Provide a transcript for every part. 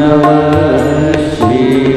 नमः शिवाय।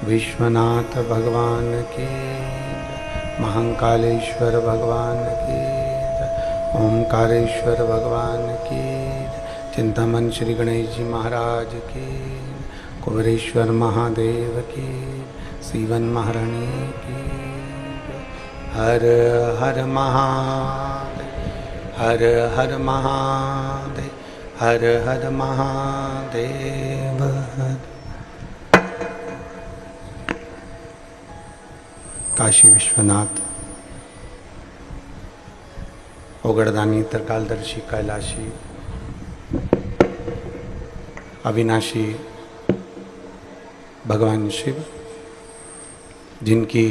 विश्वनाथ भगवान की, महाकालेश्वर भगवान की, ओमकारेश्वर भगवान की, चिंतामन श्री गणेश जी महाराज की, कुबेरेश्वर महादेव की, सीवन महारानी की। हर हर महादेव, हर हर महादेव, हर हर महादेव। काशी विश्वनाथ, ओगड़दानी, त्रिकालदर्शी, कैलाशी, अविनाशी भगवान शिव, जिनकी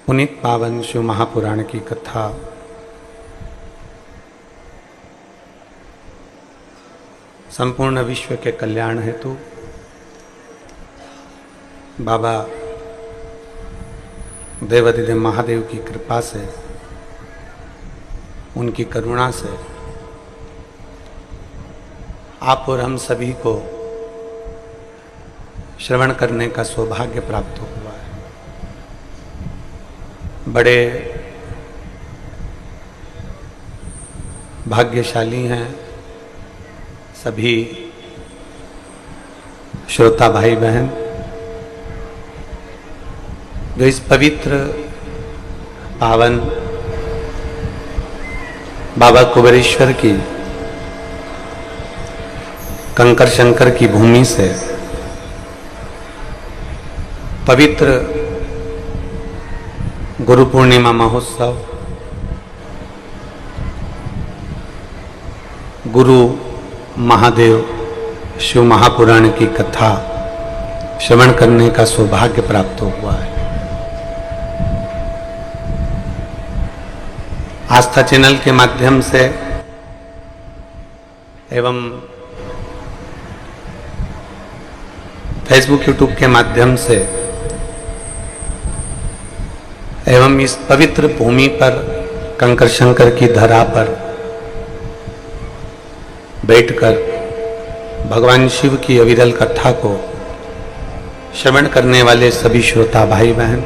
पुनीत पावन शिव महापुराण की कथा संपूर्ण विश्व के कल्याण हेतु बाबा देवाधिदेव महादेव की कृपा से, उनकी करुणा से आप और हम सभी को श्रवण करने का सौभाग्य प्राप्त हुआ है। बड़े भाग्यशाली हैं सभी श्रोता भाई बहन जो इस पवित्र पावन बाबा कुबेरेश्वर की कंकर शंकर की भूमि से पवित्र गुरु पूर्णिमा महोत्सव, गुरु महादेव शिव महापुराण की कथा श्रवण करने का सौभाग्य प्राप्त हुआ है। आस्था चैनल के माध्यम से एवं फेसबुक यूट्यूब के माध्यम से एवं इस पवित्र भूमि पर कंकर शंकर की धरा पर बैठकर भगवान शिव की अविरल कथा को श्रवण करने वाले सभी श्रोता भाई बहन,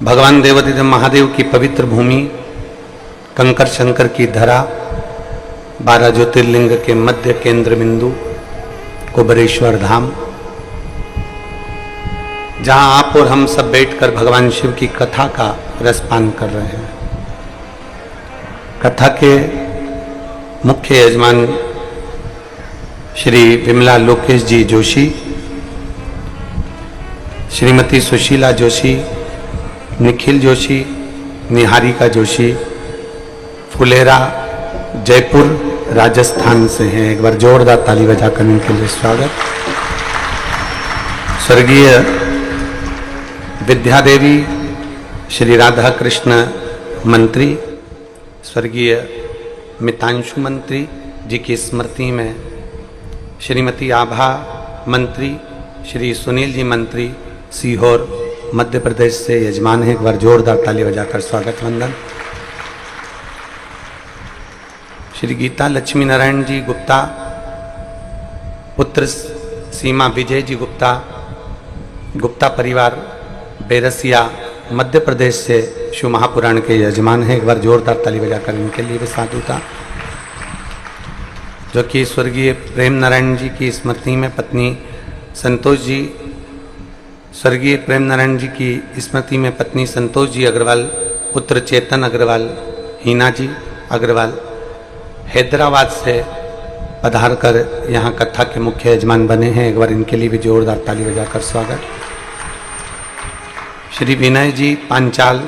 भगवान देवाधिदेव महादेव की पवित्र भूमि कंकर शंकर की धरा 12 ज्योतिर्लिंग के मध्य केंद्र बिंदु कुबेरेश्वर धाम, जहां आप और हम सब बैठकर भगवान शिव की कथा का रसपान कर रहे हैं। कथा के मुख्य यजमान श्री विमला लोकेश जी जोशी, श्रीमती सुशीला जोशी, निखिल जोशी, निहारिका जोशी, फुलेरा जयपुर राजस्थान से हैं। एक बार जोरदार ताली बजाकर इनके लिए स्वागत। स्वर्गीय विद्या देवी श्री राधा कृष्ण मंत्री, स्वर्गीय मितांशु मंत्री जी की स्मृति में श्रीमती आभा मंत्री, श्री सुनील जी मंत्री सीहोर मध्य प्रदेश से यजमान है। एक बार जोरदार ताली बजाकर स्वागत वंदन। श्री गीता लक्ष्मी नारायण जी गुप्ता, पुत्र सीमा विजय जी गुप्ता, गुप्ता परिवार बेरसिया मध्य प्रदेश से शिव महापुराण के यजमान हैं। एक बार जोरदार ताली बजाकर इनके लिए भी साधुता। जो कि स्वर्गीय प्रेम नारायण जी की स्मृति में पत्नी संतोष जी, स्वर्गीय प्रेम नारायण जी की स्मृति में पत्नी संतोष जी अग्रवाल, पुत्र चेतन अग्रवाल, हीना जी अग्रवाल हैदराबाद से पधार कर यहाँ कथा के मुख्य यजमान बने हैं। एक बार इनके लिए भी जोरदार ताली बजाकर स्वागत। श्री विनय जी पांचाल,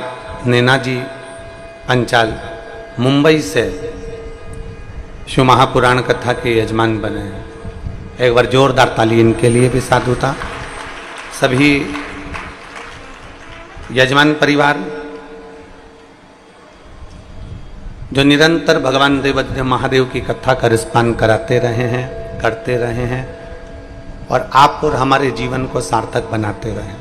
नैना जी पांचाल मुंबई से शिव महापुराण कथा के यजमान बने हैं। एक बार जोरदार ताली इनके लिए भी साधुता। सभी यजमान परिवार जो निरंतर भगवान देवाधिदेव महादेव की कथा का रसपान कराते रहे हैं, करते रहे हैं और आप और हमारे जीवन को सार्थक बनाते रहे।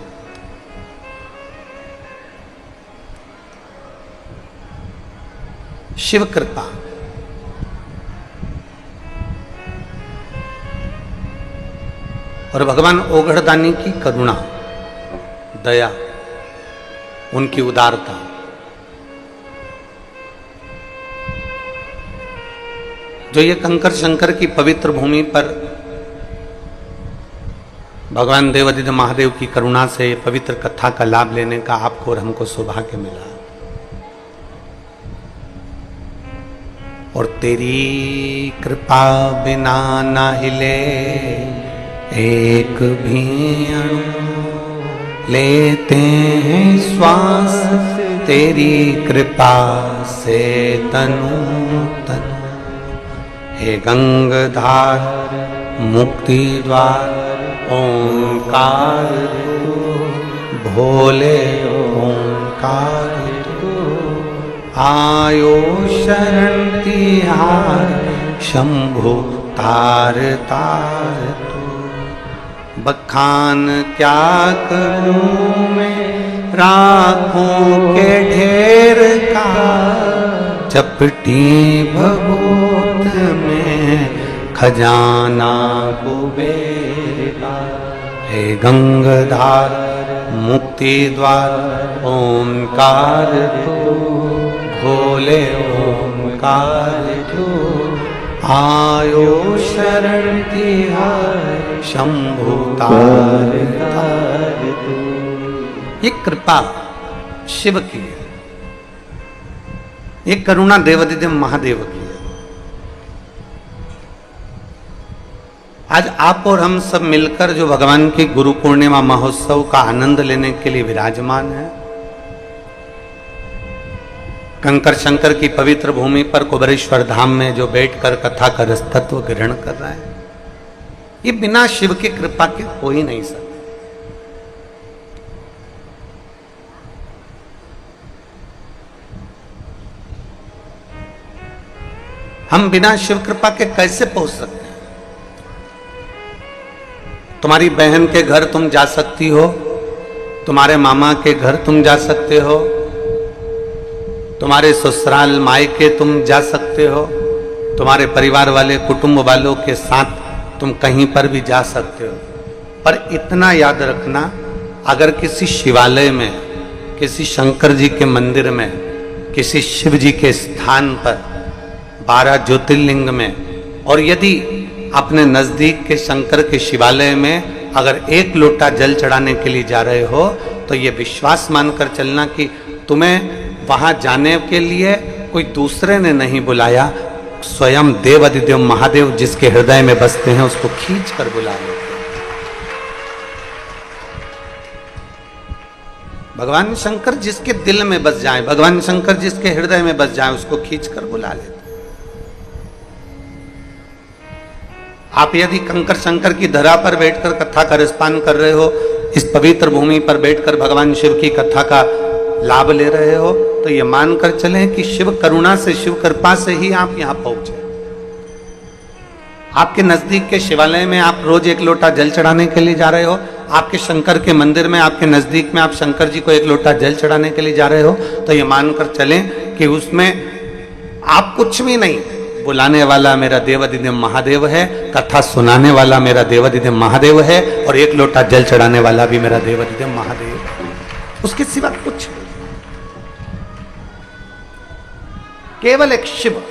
शिव कृपा और भगवान ओघड़दानी की करुणा, दया, उनकी उदारता, जो ये कंकर शंकर की पवित्र भूमि पर भगवान देवाधिदेव महादेव की करुणा से ये पवित्र कथा का लाभ लेने का आपको और हमको सौभाग्य मिला। और तेरी कृपा बिना ना हिले एक भी अणु, लेते हैं श्वास तेरी कृपा से तनु तनु। हे गंगाधार मुक्ति द्वार ओंकार भोले ओंकार आयो शरण तिहार शंभु तार तार तू। बखान क्या करूं मैं राखों के ढेर का, चपटी भगोत में खजाना कुबेर का। हे गंगाधार मुक्ति द्वार ओंकार तू, भोले ओंकार तू आयो शरण तिहार शंभु तार तार तू। ये कृपा शिव की है, ये करुणा देवाधिदेव महादेव की है। आज आप और हम सब मिलकर जो भगवान की गुरु पूर्णिमा महोत्सव का आनंद लेने के लिए विराजमान है, कंकर शंकर की पवित्र भूमि पर कुबेरेश्वर धाम में जो बैठकर कथा का रसतत्व ग्रहण कर रहा है, ये बिना शिव की कृपा के हो ही नहीं सकता। हम बिना शिव कृपा के कैसे पहुंच सकते हैं? तुम्हारी बहन के घर तुम जा सकती हो, तुम्हारे मामा के घर तुम जा सकते हो, तुम्हारे ससुराल मायके तुम जा सकते हो, तुम्हारे परिवार वाले कुटुंब वालों के साथ तुम कहीं पर भी जा सकते हो। पर इतना याद रखना, अगर किसी शिवालय में, किसी शंकर जी के मंदिर में, किसी शिव जी के स्थान पर, 12 ज्योतिर्लिंग में, और यदि अपने नजदीक के शंकर के शिवालय में अगर 1 लोटा जल चढ़ाने के लिए जा रहे हो, तो ये विश्वास मानकर चलना कि तुम्हें वहां जाने के लिए कोई दूसरे ने नहीं बुलाया, स्वयं देवाधिदेव महादेव जिसके हृदय में बसते हैं उसको खींच कर बुला लेते। भगवान शंकर जिसके दिल में बस जाए, भगवान शंकर जिसके हृदय में बस जाए, उसको खींच कर बुला लेते। आप यदि कंकर शंकर की धरा पर बैठकर कथा का रसपान कर रहे हो, इस पवित्र भूमि पर बैठकर भगवान शिव की कथा का लाभ ले रहे हो, तो ये मानकर चलें कि शिव करुणा से, शिव कृपा से ही आप यहां पहुंचे। आपके नजदीक के शिवालय में आप रोज 1 लोटा जल चढ़ाने के लिए जा रहे हो, आपके शंकर के मंदिर में, आपके नजदीक में आप शंकर जी को 1 लोटा जल चढ़ाने के लिए जा रहे हो, तो ये मानकर चलें कि उसमें आप कुछ भी नहीं, बुलाने वाला मेरा देवाधिदेव महादेव है, कथा सुनाने वाला मेरा देवाधिदेव महादेव है, और 1 लोटा जल चढ़ाने वाला भी मेरा देवाधिदेव महादेव है। उसके सिवा कुछ नहीं, केवल एक शिव।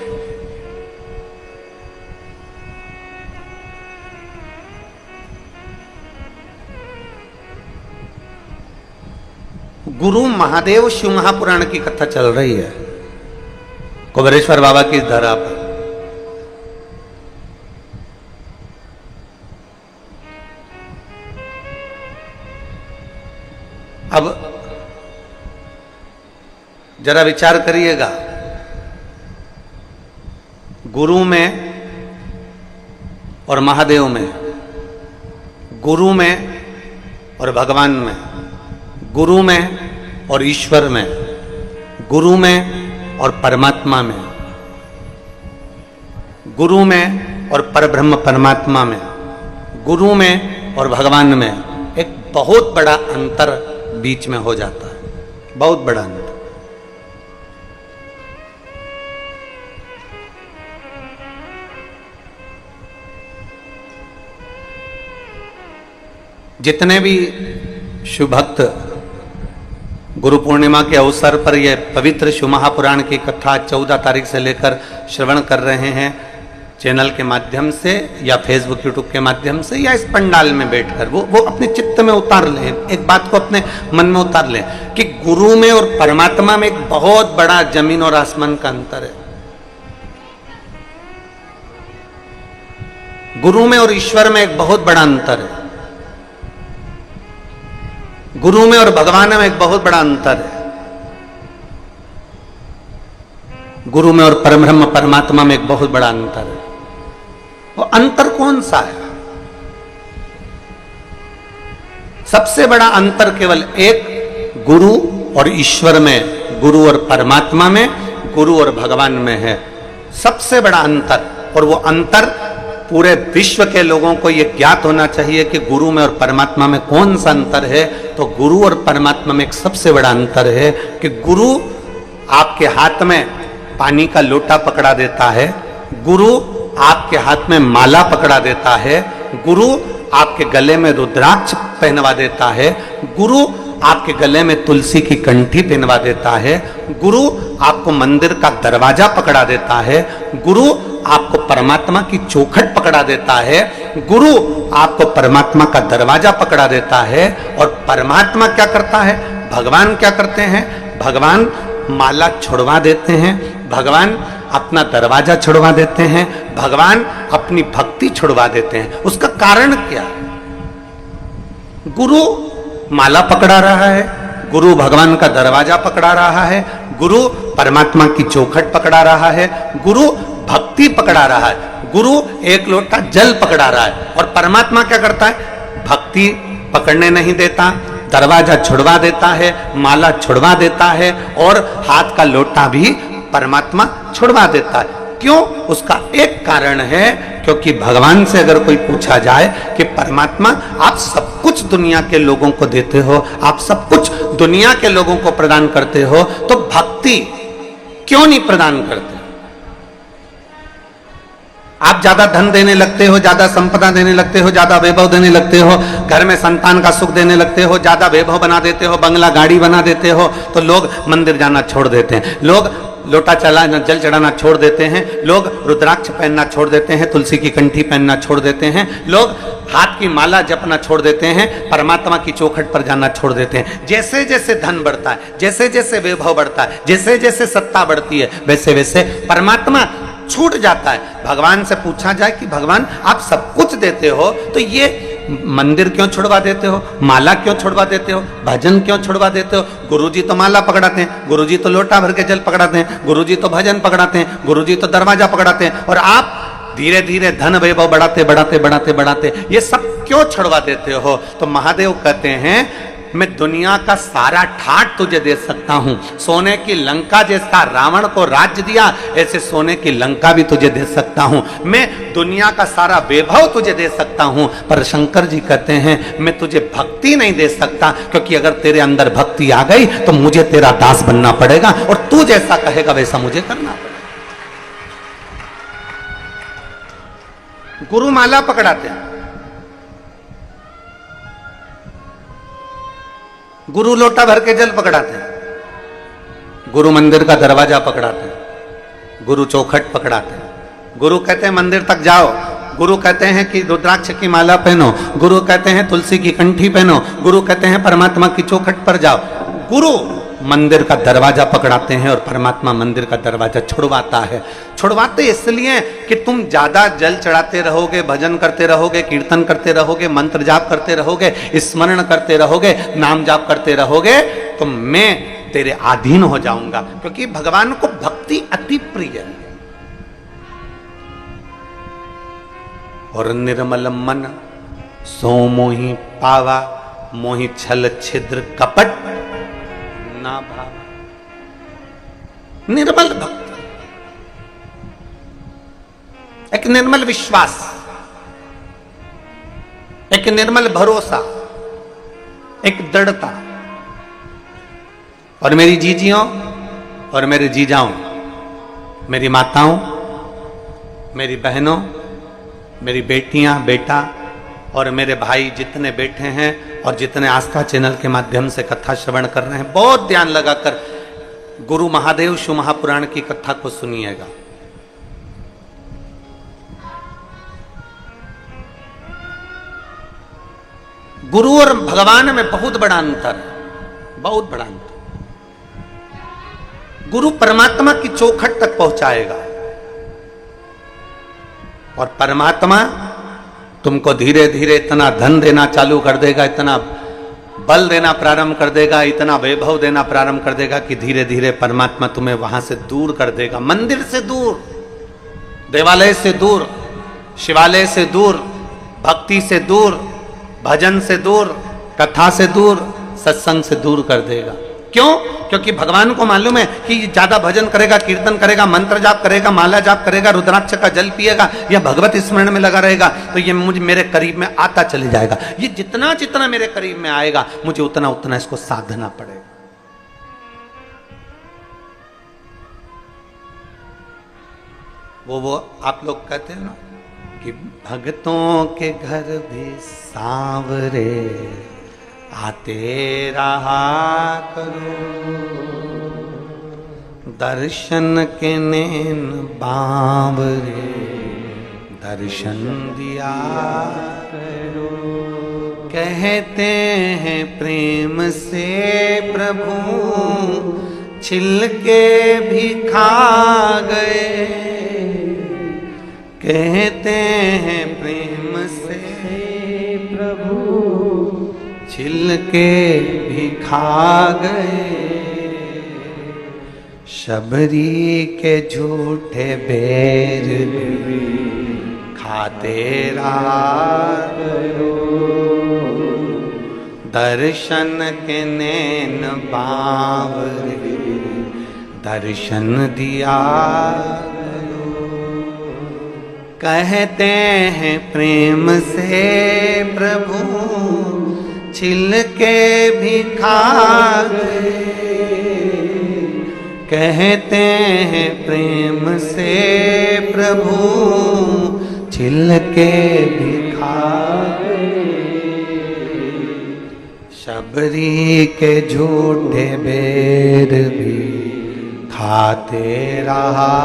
गुरु महादेव शिव महापुराण की कथा चल रही है कुबेरेश्वर बाबा की धरा पर। अब जरा विचार करिएगा, गुरु में और महादेव में, गुरु में और भगवान में, गुरु में और ईश्वर में, गुरु में और परमात्मा में, गुरु में और परब्रह्म परमात्मा में, गुरु में और भगवान में एक बहुत बड़ा अंतर बीच में हो जाता है, बहुत बड़ा अंतर। जितने भी शिव भक्त गुरु पूर्णिमा के अवसर पर यह पवित्र शिव महापुराण की कथा 14 तारीख से लेकर श्रवण कर रहे हैं, चैनल के माध्यम से या फेसबुक यूट्यूब के माध्यम से या इस पंडाल में बैठकर, वो अपने चित्त में उतार लें, एक बात को अपने मन में उतार लें कि गुरु में और परमात्मा में एक बहुत बड़ा जमीन और आसमान का अंतर है। गुरु में और ईश्वर में एक बहुत बड़ा अंतर है, गुरु में और भगवान में एक बहुत बड़ा अंतर है, गुरु में और परब्रह्म परमात्मा में एक बहुत बड़ा अंतर है। वो अंतर कौन सा है? सबसे बड़ा अंतर केवल एक गुरु और ईश्वर में, गुरु और परमात्मा में, गुरु और भगवान में है, सबसे बड़ा अंतर। और वो अंतर पूरे विश्व के लोगों को ये ज्ञात होना चाहिए कि गुरु में और परमात्मा में कौन सा अंतर है। तो गुरु और परमात्मा में एक सबसे बड़ा अंतर है कि गुरु आपके हाथ में पानी का लोटा पकड़ा देता है, गुरु आपके हाथ में माला पकड़ा देता है, गुरु आपके गले में रुद्राक्ष पहनवा देता है, गुरु आपके गले में तुलसी की कंठी पहनवा देता है, गुरु आपको मंदिर का दरवाजा पकड़ा देता है, गुरु आपको परमात्मा की चौखट पकड़ा देता है, गुरु आपको परमात्मा का दरवाजा पकड़ा देता है। और परमात्मा क्या करता है, भगवान क्या करते हैं? भगवान माला छुड़वा देते हैं, भगवान अपना दरवाजा छुड़वा देते हैं, भगवान अपनी भक्ति छुड़वा देते हैं। उसका कारण क्या? गुरु माला पकड़ा रहा है, गुरु भगवान का दरवाजा पकड़ा रहा है, गुरु परमात्मा की चौखट पकड़ा रहा है, गुरु भक्ति पकड़ा रहा है, गुरु 1 लोटा जल पकड़ा रहा है। और परमात्मा क्या करता है? भक्ति पकड़ने नहीं देता, दरवाजा छुड़वा देता है, माला छुड़वा देता है और हाथ का लोटा भी परमात्मा छुड़वा देता है। क्यों? उसका एक कारण है, क्योंकि भगवान से अगर कोई पूछा जाए कि परमात्मा आप सब कुछ दुनिया के लोगों को देते हो, आप सब कुछ दुनिया के लोगों को प्रदान करते हो, तो भक्ति क्यों नहीं प्रदान करते? आप ज्यादा धन देने लगते हो, ज्यादा संपदा देने लगते हो, ज्यादा वैभव देने लगते हो, घर में संतान का सुख देने लगते हो, ज्यादा वैभव बना देते हो, बंगला गाड़ी बना देते हो, तो लोग मंदिर जाना छोड़ देते हैं, लोग लोटा चलाना जल चढ़ाना छोड़ देते हैं, लोग रुद्राक्ष पहनना छोड़ देते हैं, तुलसी की कंठी पहनना छोड़ देते हैं, लोग हाथ की माला जपना छोड़ देते हैं, परमात्मा की चौखट पर जाना छोड़ देते हैं। जैसे जैसे धन बढ़ता है, जैसे जैसे वैभव बढ़ता है, जैसे जैसे सत्ता बढ़ती है, वैसे वैसे परमात्मा छूट जाता है। भगवान से पूछा जाए कि भगवान आप सब कुछ देते हो, तो ये मंदिर क्यों छुड़वा देते हो, माला क्यों छुड़वा देते हो, भजन क्यों छुड़वा देते हो? गुरुजी तो माला पकड़ाते हैं, गुरुजी तो लोटा भर के जल पकड़ाते हैं, गुरुजी तो भजन पकड़ाते हैं, गुरुजी तो दरवाजा पकड़ाते हैं, और आप धीरे धीरे धन वैभव बढ़ाते बढ़ाते बढ़ाते बढ़ाते ये सब क्यों छुड़वा देते हो? तो महादेव कहते हैं मैं दुनिया का सारा ठाट तुझे दे सकता हूं। सोने की लंका जैसा रावण को राज्य दिया, ऐसे सोने की लंका भी तुझे दे सकता हूं। मैं दुनिया का सारा वैभव तुझे दे सकता हूं, पर शंकर जी कहते हैं मैं तुझे भक्ति नहीं दे सकता, क्योंकि अगर तेरे अंदर भक्ति आ गई तो मुझे तेरा दास बनना पड़ेगा, और तू जैसा कहेगा वैसा मुझे करना पड़ेगा। गुरु माला पकड़ाते हैं, गुरु लोटा भर के जल पकड़ाते हैं, गुरु मंदिर का दरवाजा पकड़ाते हैं, गुरु चौखट पकड़ाते हैं, गुरु कहते हैं मंदिर तक जाओ, गुरु कहते हैं कि रुद्राक्ष की माला पहनो, गुरु कहते हैं तुलसी की कंठी पहनो, गुरु कहते हैं परमात्मा की चौखट पर जाओ। गुरु मंदिर का दरवाजा पकड़ाते हैं और परमात्मा मंदिर का दरवाजा छुड़वाता है। छुड़वाते इसलिए कि तुम ज्यादा जल चढ़ाते रहोगे, भजन करते रहोगे, कीर्तन करते रहोगे, मंत्र जाप करते रहोगे, स्मरण करते रहोगे, नाम जाप करते रहोगे, तो मैं तेरे अधीन हो जाऊंगा, क्योंकि भगवान को भक्ति अति प्रिय है। और निर्मल मन सो मोहि पावा, मोहि छल छिद्र कपट ना भाव। निर्मल भक्ति, एक निर्मल विश्वास, एक निर्मल भरोसा, एक दृढ़ता। और मेरी जीजियों और मेरे जीजाओं, मेरी माताओं, मेरी बहनों, मेरी बेटियां, बेटा और मेरे भाई जितने बैठे हैं और जितने आस्था चैनल के माध्यम से कथा श्रवण कर रहे हैं, बहुत ध्यान लगाकर गुरु महादेव शिव महापुराण की कथा को सुनिएगा। गुरु और भगवान में बहुत बड़ा अंतर है, बहुत बड़ा अंतर। गुरु परमात्मा की चौखट तक पहुंचाएगा, और परमात्मा तुमको धीरे धीरे इतना धन देना चालू कर देगा, इतना बल देना प्रारंभ कर देगा, इतना वैभव देना प्रारंभ कर देगा कि धीरे धीरे परमात्मा तुम्हें वहां से दूर कर देगा। मंदिर से दूर, देवालय से दूर, शिवालय से दूर, भक्ति से दूर, भजन से दूर, कथा से दूर, सत्संग से दूर कर देगा। क्यों? क्योंकि भगवान को मालूम है कि ज्यादा भजन करेगा, कीर्तन करेगा, मंत्र जाप करेगा, माला जाप करेगा, रुद्राक्ष का जल पिएगा या भगवत स्मरण में लगा रहेगा, तो ये मुझे मेरे करीब में आता चले जाएगा। ये जितना जितना मेरे करीब में आएगा, मुझे उतना उतना इसको साधना पड़ेगा। वो आप लोग कहते हैं ना कि भक्तों के घर भी सांवरे आते रहा करो, दर्शन के नैन बांवरे दर्शन दिया करो। कहते हैं प्रेम से प्रभु छिल के भी खा गए, कहते हैं प्रेम से प्रभु छिल के भी खा गए। शबरी के झूठे बैर भी खाते रहा करो, दर्शन के नैन बांवरे दर्शन दिया करो। कहते हैं प्रेम से प्रभु छिल के भी खा गए, कहते हैं प्रेम से प्रभु छिल के भी खा गए। शबरी के झूठे बेर भी खाते रहा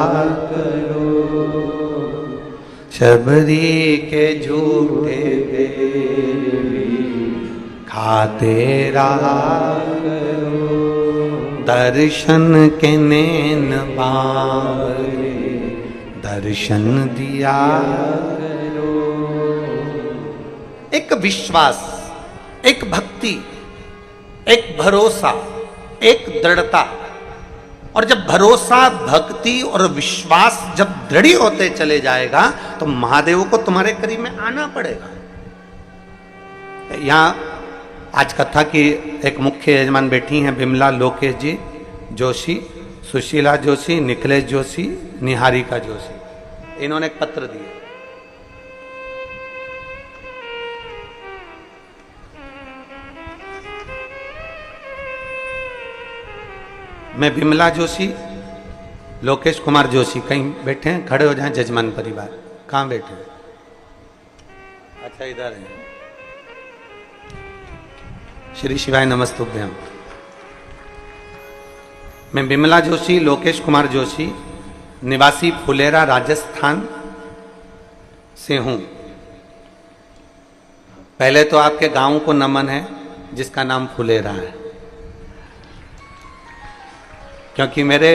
करो, शबरी के झूठे बेर भी खाते रहा करो। दर्शन के नैन बावरे दर्शन दिया करो। एक विश्वास, एक भक्ति, एक भरोसा, एक दृढ़ता। और जब भरोसा, भक्ति और विश्वास जब दृढ़ होते चले जाएगा तो महादेव को तुम्हारे करीब में आना पड़ेगा। यहां आज कथा की एक मुख्य यजमान बैठी हैं बिमला लोकेश जी जोशी, सुशीला जोशी, निखिलेश जोशी, निहारिका जोशी। इन्होंने एक पत्र दिया। मैं बिमला जोशी, लोकेश कुमार जोशी कहीं बैठे हैं, खड़े हो जाएं जजमान परिवार। कहाँ बैठे हैं? अच्छा इधर है। श्री शिवाय नमस्तुभ्यम। मैं बिमला जोशी, लोकेश कुमार जोशी, निवासी फुलेरा राजस्थान से हूं। पहले तो आपके गांव को नमन है जिसका नाम फुलेरा है, क्योंकि मेरे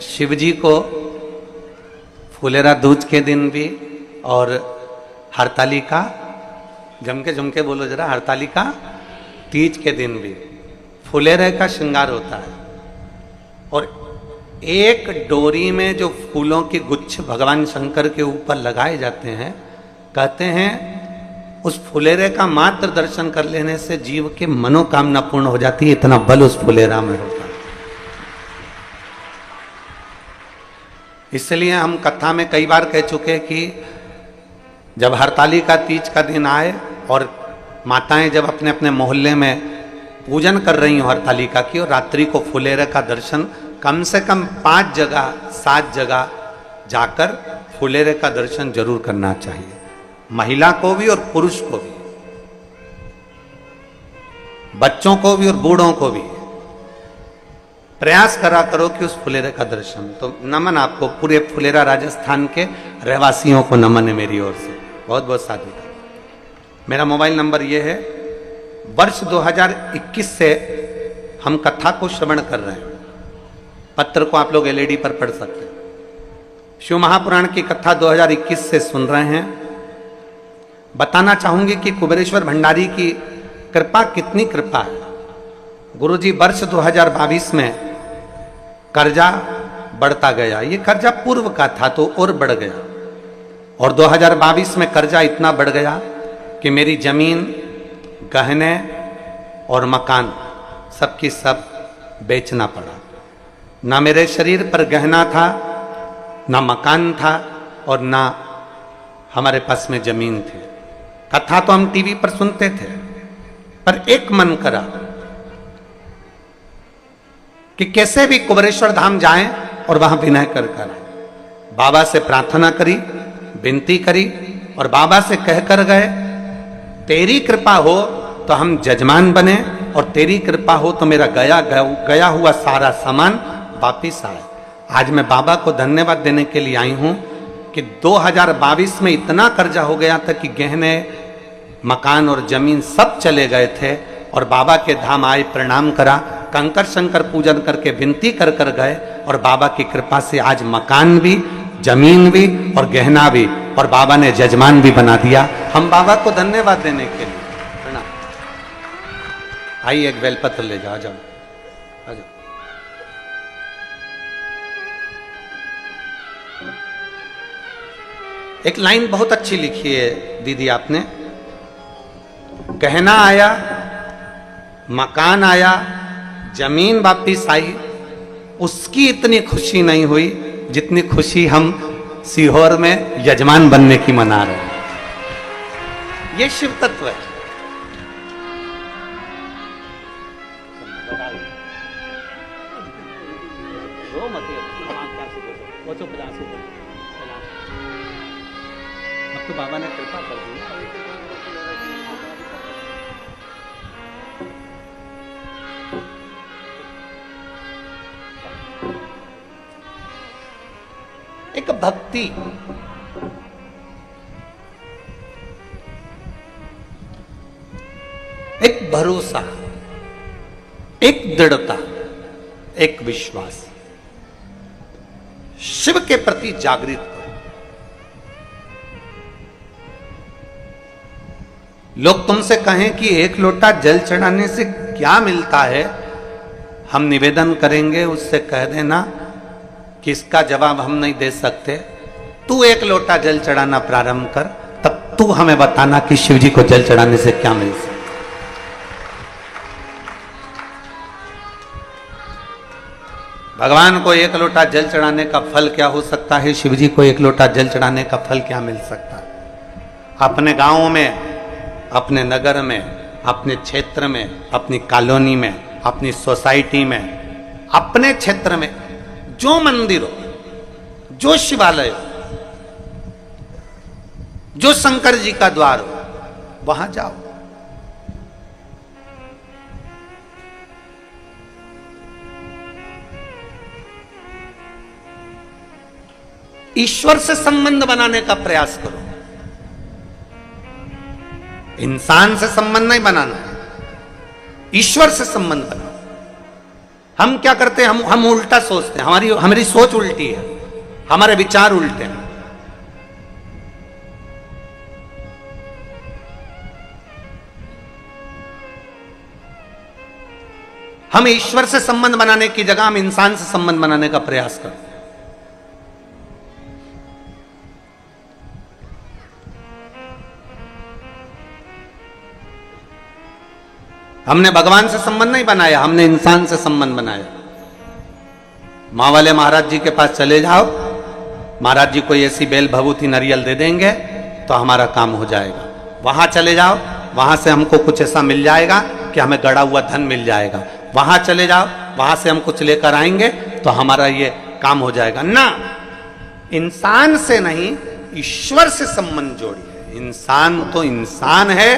शिवजी को फुलेरा दूज के दिन भी और हरतालिका, जमके बोलो जरा, हरतालिका तीज के दिन भी फुलेरे का श्रृंगार होता है। और एक डोरी में जो फूलों के गुच्छ भगवान शंकर के ऊपर लगाए जाते हैं, कहते हैं उस फुलेरे का मात्र दर्शन कर लेने से जीव की मनोकामना पूर्ण हो जाती है। इतना बल उस फुलेरा में होता है। इसलिए हम कथा में कई बार कह चुके कि जब हरतालिका तीज का दिन आए और माताएं जब अपने अपने मोहल्ले में पूजन कर रही हो हरतालिका की, और रात्रि को फुलेरे का दर्शन कम से कम 5 जगह 7 जगह जाकर फुलेरे का दर्शन जरूर करना चाहिए, महिला को भी और पुरुष को भी, बच्चों को भी और बूढ़ों को भी। प्रयास करा करो कि उस फुलेरे का दर्शन। तो नमन आपको, पूरे फुलेरा राजस्थान के रहवासियों को नमन है मेरी ओर से, बहुत बहुत साधुवाद। मेरा मोबाइल नंबर ये है। वर्ष 2021 से हम कथा को श्रवण कर रहे हैं। पत्र को आप लोग एलईडी पर पढ़ सकते हैं। शिव महापुराण की कथा 2021 से सुन रहे हैं। बताना चाहूंगी कि कुबेरेश्वर भंडारी की कृपा कितनी कृपा है। गुरुजी वर्ष 2022 में कर्जा बढ़ता गया। ये कर्जा पूर्व का था तो और बढ़ गया, और 2022 में कर्जा इतना बढ़ गया कि मेरी जमीन, गहने और मकान सबकी सब बेचना पड़ा। ना मेरे शरीर पर गहना था, ना मकान था, और ना हमारे पास में जमीन थी। कथा तो हम टीवी पर सुनते थे, पर एक मन करा कि कैसे भी कुबेरेश्वर धाम जाएं और वहां विनय कर कर बाबा से प्रार्थना करी, विनती करी, और बाबा से कहकर गए तेरी कृपा हो तो हम जजमान बने, और तेरी कृपा हो तो मेरा गया हुआ सारा सामान वापिस आए। आज मैं बाबा को धन्यवाद देने के लिए आई हूं कि 2022 में इतना कर्जा हो गया था कि गहने, मकान और जमीन सब चले गए थे, और बाबा के धाम आए, प्रणाम करा, कंकर शंकर पूजन करके विनती कर कर गए, और बाबा की कृपा से आज मकान भी, जमीन भी और गहना भी, और बाबा ने जजमान भी बना दिया। हम बाबा को धन्यवाद देने के लिए प्रणाम। आइए एक बेलपत्र ले जाओ, आ जाओ, आ जाओ। एक लाइन बहुत अच्छी लिखी है दीदी आपने, गहना आया, मकान आया, जमीन वापिस आई, उसकी इतनी खुशी नहीं हुई जितनी खुशी हम सीहोर में यजमान बनने की मना रहे हैं। ये शिव तत्व है। अब तो बाबा ने कृपा कर दी। एक भक्ति, एक भरोसा, एक दृढ़ता, एक विश्वास, शिव के प्रति जागृत करो। लोग तुमसे कहें कि एक लोटा जल चढ़ाने से क्या मिलता है, हम निवेदन करेंगे उससे कह देना कि इसका जवाब हम नहीं दे सकते, तू एक लोटा जल चढ़ाना प्रारंभ कर, तब तू हमें बताना कि शिव जी को जल चढ़ाने से क्या मिल सकता। भगवान को एक लोटा जल चढ़ाने का फल क्या हो सकता है, शिव जी को एक लोटा जल चढ़ाने का फल क्या मिल सकता है। अपने गांव में, अपने नगर में, अपने क्षेत्र में, अपनी कॉलोनी में, अपनी सोसाइटी में, अपने क्षेत्र में जो मंदिर हो, जो शिवालय हो, जो शंकर जी का द्वार हो, वहां जाओ। ईश्वर से संबंध बनाने का प्रयास करो। इंसान से संबंध नहीं बनाना है, ईश्वर से संबंध बनाओ। हम क्या करते हैं, हम उल्टा सोचते हैं, हमारी सोच उल्टी है, हमारे विचार उल्टे हैं। हम ईश्वर से संबंध बनाने की जगह हम इंसान से संबंध बनाने का प्रयास करते हैं। हमने भगवान से संबंध नहीं बनाया, हमने इंसान से संबंध बनाया। माँ वाले महाराज जी के पास चले जाओ, महाराज जी कोई ऐसी बेल भभूति नारियल दे देंगे तो हमारा काम हो जाएगा। वहां चले जाओ, वहां से हमको कुछ ऐसा मिल जाएगा कि हमें गड़ा हुआ धन मिल जाएगा। वहां चले जाओ, वहां से हम कुछ लेकर आएंगे तो हमारा ये काम हो जाएगा। ना, इंसान से नहीं, ईश्वर से संबंध जोड़िए। इंसान तो इंसान है,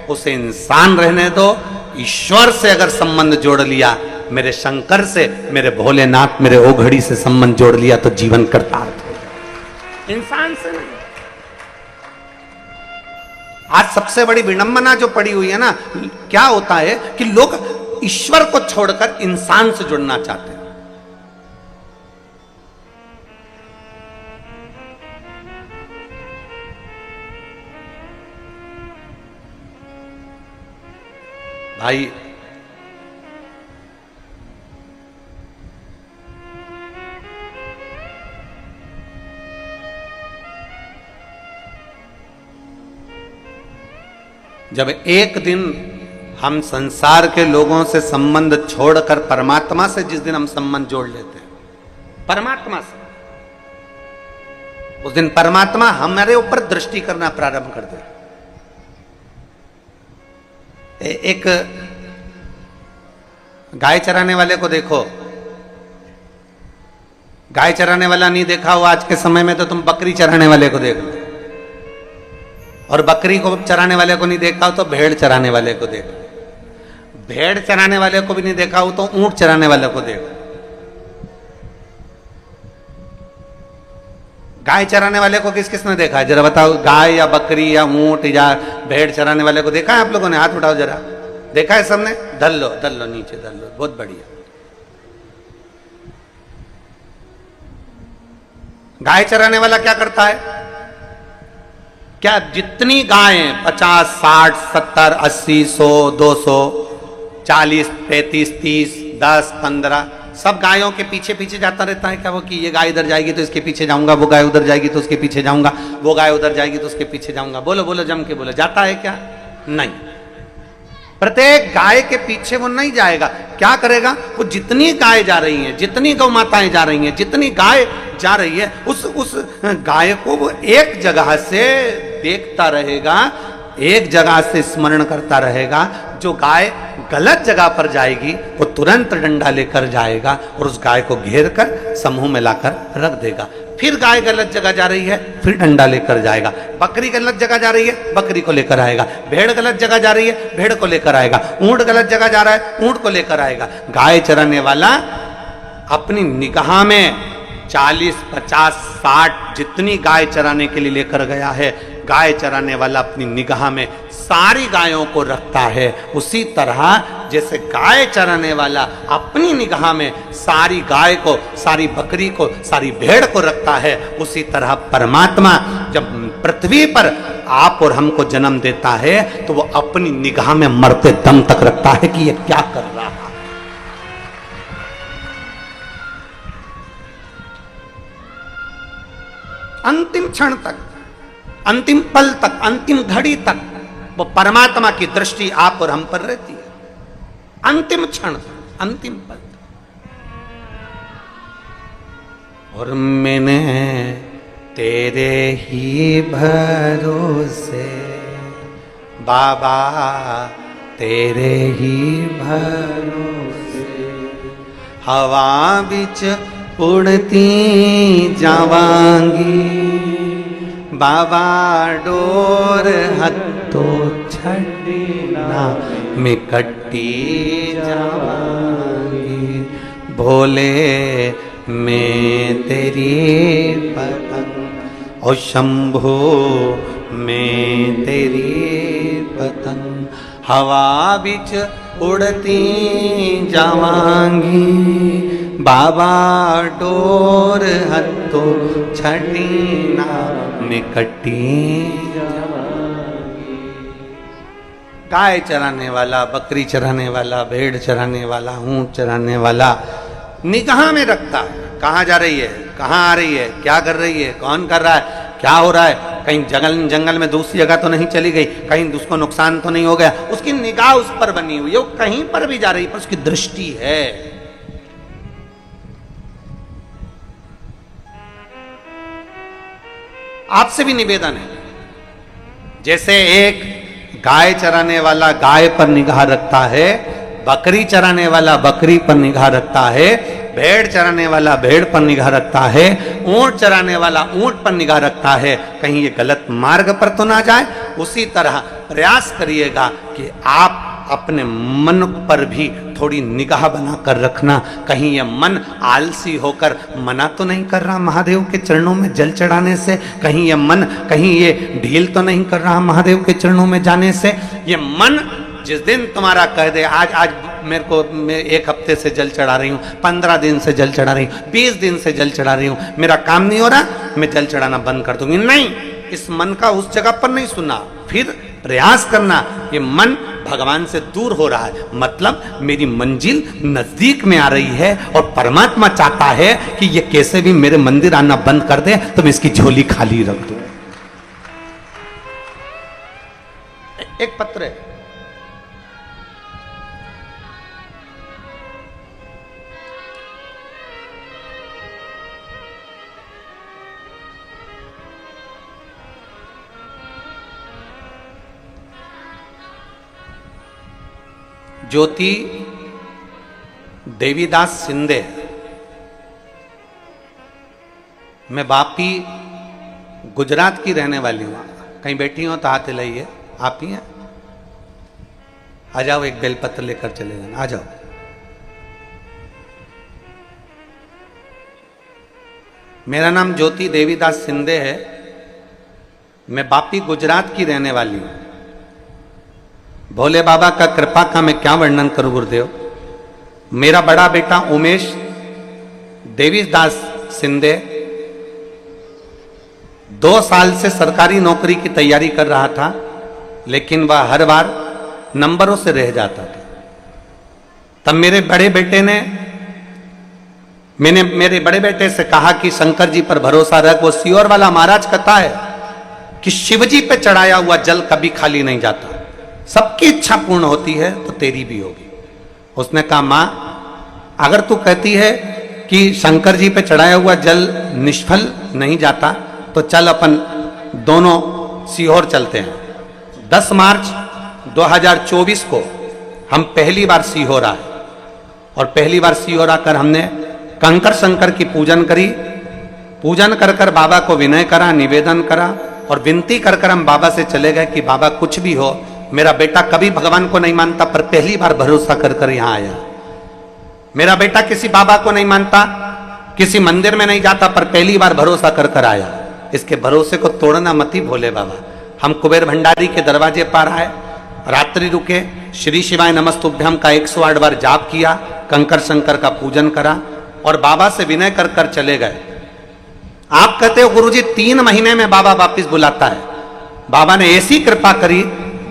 उसे इंसान रहने दो। ईश्वर से अगर संबंध जोड़ लिया, मेरे शंकर से, मेरे भोलेनाथ, मेरे ओघड़ी से संबंध जोड़ लिया तो जीवन कृतार्थ हो जाए, इंसान से नहीं। आज सबसे बड़ी विडंबना जो पड़ी हुई है ना, क्या होता है कि लोग ईश्वर को छोड़कर इंसान से जुड़ना चाहते हैं। भाई, जब एक दिन हम संसार के लोगों से संबंध छोड़कर परमात्मा से, जिस दिन हम संबंध जोड़ लेते हैं परमात्मा से, उस दिन परमात्मा हमारे ऊपर दृष्टि करना प्रारंभ कर दे। एक गाय चराने वाले को देखो, गाय चराने वाला नहीं देखा हो आज के समय में तो तुम बकरी चराने वाले को देख लो, और बकरी को चराने वाले को नहीं देखा हो तो भेड़ चराने वाले को देखो, भेड़ चराने वाले को भी नहीं देखा हो तो ऊंट चराने वाले को देखो। गाय चराने वाले को किस किसने देखा है जरा बताओ? गाय या बकरी या ऊंट या भेड़ चराने वाले को देखा है आप लोगों ने? हाथ उठाओ जरा, देखा है सबने? धर लो नीचे धर लो, बहुत बढ़िया। गाय चराने वाला क्या करता है? क्या जितनी गायें 50, 60, 70, 80, 100, 200, 40, 35, 30, 10, 15 सब गायों के पीछे पीछे जाता रहता है क्या वो? कि ये गाय इधर जाएगी तो इसके पीछे जाऊंगा, वो गाय उधर जाएगी तो उसके पीछे जाऊंगा, वो गाय उधर जाएगी तो उसके पीछे जाऊंगा। बोलो बोलो, जम के बोलो, जाता है क्या? नहीं। प्रत्येक गाय के पीछे वो नहीं जाएगा। क्या करेगा? वो जितनी गाय जा रही हैं, जितनी गौ माताएं जा रही हैं, जितनी गाय जा रही है, उस गाय को वो एक जगह से देखता रहेगा, एक जगह से स्मरण करता रहेगा। जो गाय गलत जगह पर जाएगी वो तुरंत डंडा लेकर जाएगा और उस गाय को घेर कर समूह में लाकर रख देगा। फिर गाय गलत जगह जा रही है, फिर डंडा लेकर जाएगा। बकरी गलत जगह जा रही है, बकरी को लेकर आएगा। भेड़ गलत जगह जा रही है, भेड़ को लेकर आएगा। ऊंट गलत जगह जा रहा है, ऊंट को लेकर आएगा। गाय चराने वाला अपनी निगाह में 40, 50, 60 जितनी गाय चराने के लिए लेकर गया है, गाय चराने वाला अपनी निगाह में सारी गायों को रखता है। उसी तरह जैसे गाय चराने वाला अपनी निगाह में सारी गाय को, सारी बकरी को, सारी भेड़ को रखता है, उसी तरह परमात्मा जब पृथ्वी पर आप और हमको जन्म देता है तो वो अपनी निगाह में मरते दम तक रखता है कि ये क्या कर रहा है। अंतिम क्षण तक, अंतिम पल तक, अंतिम घड़ी तक वो परमात्मा की दृष्टि आप और हम पर रहती है। अंतिम क्षण, अंतिम पल। और मैंने तेरे ही भरोसे बाबा, तेरे ही भरोसे हवा बिच उड़ती जावांगी बाबा, डोर हत्तो छड़ना में कट्टी जावांगी। भोले मैं तेरी पतंग, और शंभो मैं तेरी पतंग, हवा बिच उड़ती जावांगी बाबा, डोर हत्तो छड़ीना में कट्टी जावांगी। गाय चराने वाला, बकरी चराने वाला, भेड़ चराने वाला, ऊंट चराने वाला निगाह में रखता है कहाँ जा रही है, कहाँ आ रही है, क्या कर रही है, कौन कर रहा है, क्या हो रहा है, कहीं जंगल में दूसरी जगह तो नहीं चली गई, कहीं उसको नुकसान तो नहीं हो गया। उसकी निगाह उस पर बनी हुई है, वो कहीं पर भी जा रही पर उसकी दृष्टि है। आपसे भी निवेदन है, जैसे एक गाय चराने वाला गाय पर निगाह रखता है, बकरी चराने वाला बकरी पर निगाह रखता है, भेड़ चराने वाला भेड़ पर निगाह रखता है, ऊंट चराने वाला ऊंट पर निगाह रखता है, कहीं ये गलत मार्ग पर तो ना जाए। उसी तरह प्रयास करिएगा कि आप अपने मन पर भी थोड़ी निगाह बनाकर रखना, कहीं ये मन आलसी होकर मना तो नहीं कर रहा महादेव के चरणों में जल चढ़ाने से, कहीं ये मन कहीं ये ढील तो नहीं कर रहा महादेव के चरणों में जाने से। ये मन जिस दिन तुम्हारा कह दे आज मेरे को, मैं 1 हफ्ते से जल चढ़ा रही हूँ, 15 दिन से जल चढ़ा रही हूँ, 20 दिन से जल चढ़ा रही हूँ, मेरा काम नहीं हो रहा, मैं जल चढ़ाना बंद कर दूंगी, नहीं, इस मन का उस जगह पर नहीं सुनना। फिर प्रयास करना, ये मन भगवान से दूर हो रहा है, मतलब मेरी मंजिल नजदीक में आ रही है और परमात्मा चाहता है कि ये कैसे भी मेरे मंदिर आना बंद कर दे तो मैं इसकी झोली खाली रख दूं। एक पत्र है, ज्योति देवीदास सिंधे। मैं वापी गुजरात की रहने वाली हूँ, कहीं बैठी हो तो हाथ हिलाइए, आप ही हैं, आ जाओ, एक बेलपत्र लेकर चले जाना, आ जाओ। मेरा नाम ज्योति देवीदास सिंधे है, मैं वापी गुजरात की रहने वाली हूँ। भोले बाबा का कृपा का मैं क्या वर्णन करूं गुरुदेव। मेरा बड़ा बेटा उमेश देवीदास सिंधे 2 साल से सरकारी नौकरी की तैयारी कर रहा था, लेकिन वह हर बार नंबरों से रह जाता था। तब मेरे बड़े बेटे ने, मैंने मेरे बड़े बेटे से कहा कि शंकर जी पर भरोसा रख, वो सियोर वाला महाराज कहता है कि शिवजी पे चढ़ाया हुआ जल कभी खाली नहीं जाता। सबकी इच्छा पूर्ण होती है तो तेरी भी होगी। उसने कहा मां, अगर तू कहती है कि शंकर जी पे चढ़ाया हुआ जल निष्फल नहीं जाता तो चल अपन दोनों सीहोर चलते हैं। 10 मार्च 2024 को हम पहली बार सीहोर आए और पहली बार सीहोर आकर हमने कंकर शंकर की पूजन करी। पूजन कर कर बाबा को विनय करा, निवेदन करा और विनती कर कर हम बाबा से चले गए कि बाबा कुछ भी हो, मेरा बेटा कभी भगवान को नहीं मानता पर पहली बार भरोसा कर कर यहां आया। मेरा बेटा किसी बाबा को नहीं मानता, किसी मंदिर में नहीं जाता पर पहली बार भरोसा कर कर आया। इसके भरोसे को तोड़ना मत ही भोले बाबा। हम कुबेर भंडारी के दरवाजे पर आए, रात्रि रुके, श्री शिवाय नमस्तुभ्यम का 108 बार जाप किया, कंकर शंकर का पूजन करा और बाबा से विनय कर कर चले गए। आप कहते हो गुरुजी 3 महीने में बाबा वापिस बुलाता है। बाबा ने ऐसी कृपा करी,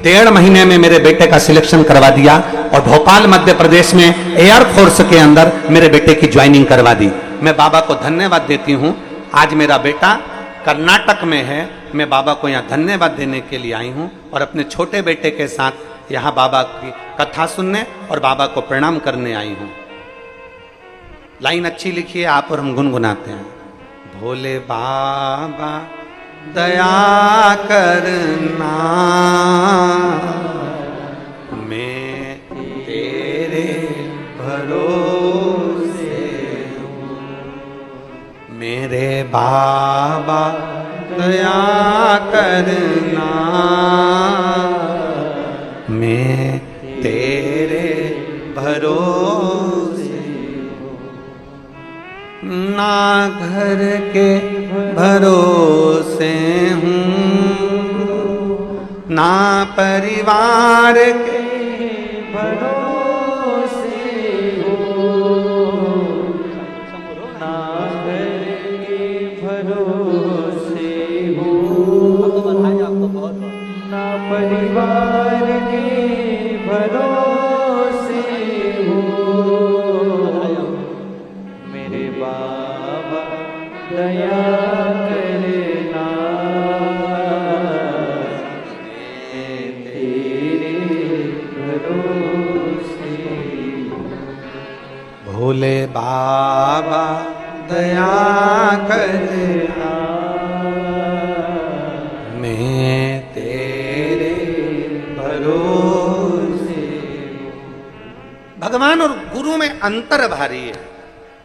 1.5 महीने में मेरे बेटे का सिलेक्शन करवा दिया और भोपाल मध्य प्रदेश में एयरफोर्स के अंदर मेरे बेटे की ज्वाइनिंग करवा दी। मैं बाबा को धन्यवाद देती हूं। आज मेरा बेटा कर्नाटक में है। मैं बाबा को यहाँ धन्यवाद देने के लिए आई हूँ और अपने छोटे बेटे के साथ यहाँ बाबा की कथा सुनने और बाबा को प्रणाम करने आई हूँ। लाइन अच्छी लिखी है आप और हम गुनगुनाते हैं। भोले बाबा दया करना, मैं तेरे भरोसे हूँ। मेरे बाबा दया करना, मैं तेरे भरोसे हूँ। ना घर के भरोसे हूँ, ना परिवार के भरोसे हूँ, ना घर के भरोसे हूँ, ना परिवार के भरोसे हूँ। मेरे बाबा दया करना, मैं तेरे भरोसे। भोले बाबा दया करना, मैं तेरे भरोसे। भगवान और गुरु में अंतर भारी है।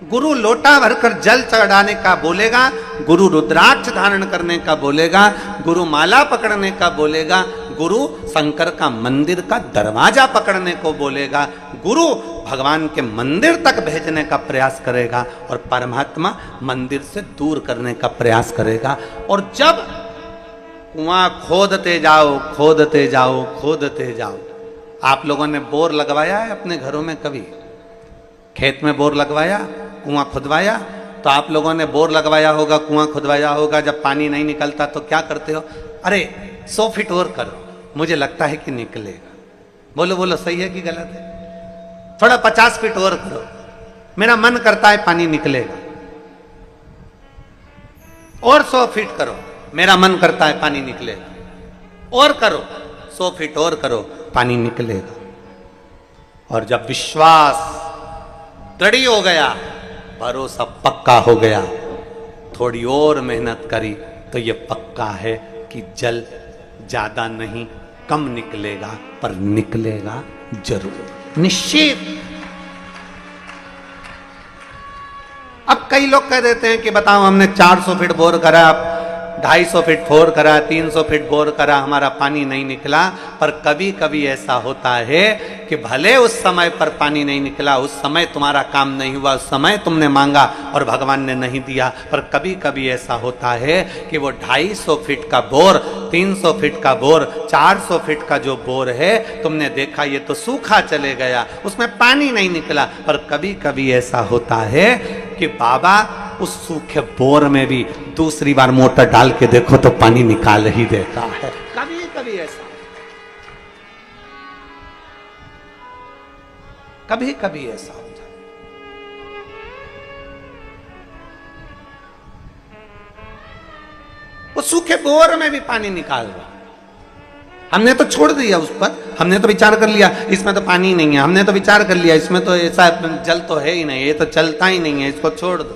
गुरु लोटा भरकर जल चढ़ाने का बोलेगा, गुरु रुद्राक्ष धारण करने का बोलेगा, गुरु माला पकड़ने का बोलेगा, गुरु शंकर का मंदिर का दरवाजा पकड़ने को बोलेगा, गुरु भगवान के मंदिर तक भेजने का प्रयास करेगा और परमात्मा मंदिर से दूर करने का प्रयास करेगा। और जब कुआं खोदते जाओ, खोदते जाओ, खोदते जाओ। आप लोगों ने बोर लगवाया है अपने घरों में? कभी खेत में बोर लगवाया, कुआं खुदवाया? तो आप लोगों ने बोर लगवाया होगा, कुआं खुदवाया होगा। जब पानी नहीं निकलता तो क्या करते हो? अरे 100 फीट और करो, मुझे लगता है कि निकलेगा। बोलो बोलो, सही है कि गलत है? थोड़ा 50 फीट और करो, मेरा मन करता है पानी निकलेगा। और 100 फीट करो, मेरा मन करता है पानी निकलेगा। और करो, 100 फीट और करो, पानी निकलेगा। और जब विश्वास दृढ़ हो गया, भरोसा पक्का हो गया, थोड़ी और मेहनत करी तो ये पक्का है कि जल ज्यादा नहीं कम निकलेगा, पर निकलेगा जरूर, निश्चित। अब कई लोग कह देते हैं कि बताओ हमने 400 फीट बोर करा, 250 फीट बोर करा, 300 फीट बोर करा, हमारा पानी नहीं निकला। पर कभी कभी ऐसा होता है कि भले उस समय पर पानी नहीं निकला, उस समय तुम्हारा काम नहीं हुआ, उस समय तुमने मांगा और भगवान ने नहीं दिया, पर कभी कभी ऐसा होता है कि वो 250 फीट का बोर, 300 फीट का बोर, 400 फीट का जो बोर है, तुमने देखा ये तो सूखा चले गया, उसमें पानी नहीं निकला। पर कभी कभी ऐसा होता है कि बाबा उस सूखे बोर में भी दूसरी बार मोटर डाल के देखो तो पानी निकाल ही देता है। कभी कभी ऐसा, कभी कभी ऐसा होता है। वो सूखे बोर में भी पानी निकाल रहा, हमने तो छोड़ दिया उस पर, हमने तो विचार कर लिया इसमें तो पानी नहीं है, हमने तो विचार कर लिया इसमें तो ऐसा जल तो है ही नहीं, ये तो चलता ही नहीं है, इसको छोड़ दो।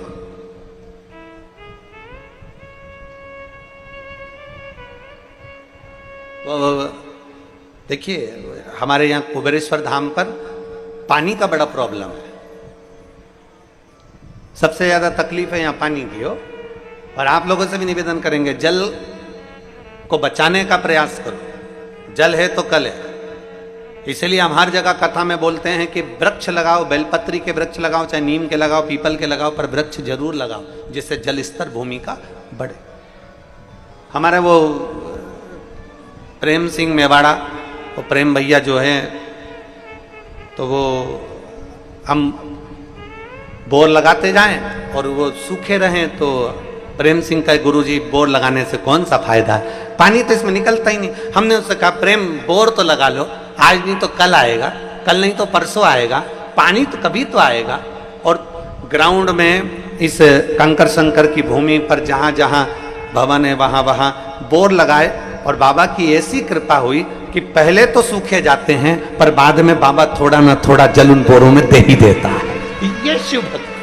तो देखिए हमारे यहाँ कुबेरेश्वर धाम पर पानी का बड़ा प्रॉब्लम है, सबसे ज्यादा तकलीफ है यहाँ पानी की हो। और आप लोगों से भी निवेदन करेंगे जल को बचाने का प्रयास करो, जल है तो कल है। इसलिए हम हर जगह कथा में बोलते हैं कि वृक्ष लगाओ, बेलपत्री के वृक्ष लगाओ, चाहे नीम के लगाओ, पीपल के लगाओ, पर वृक्ष जरूर लगाओ जिससे जल स्तर भूमि का बढ़े। हमारे वो प्रेम सिंह मेवाड़ा, वो प्रेम भैया जो है, तो वो हम बोर लगाते जाएं और वो सूखे रहें तो प्रेम सिंह का गुरुजी बोर लगाने से कौन सा फायदा है, पानी तो इसमें निकलता ही नहीं। हमने उससे कहा प्रेम बोर तो लगा लो, आज नहीं तो कल आएगा, कल नहीं तो परसों आएगा, पानी तो कभी तो आएगा। और ग्राउंड में इस कंकर शंकर की भूमि पर जहाँ जहाँ भवन है वहाँ वहाँ बोर लगाए और बाबा की ऐसी कृपा हुई कि पहले तो सूखे जाते हैं पर बाद में बाबा थोड़ा ना थोड़ा जल उन बोरों में दे ही देता है। ये शिव भक्ति।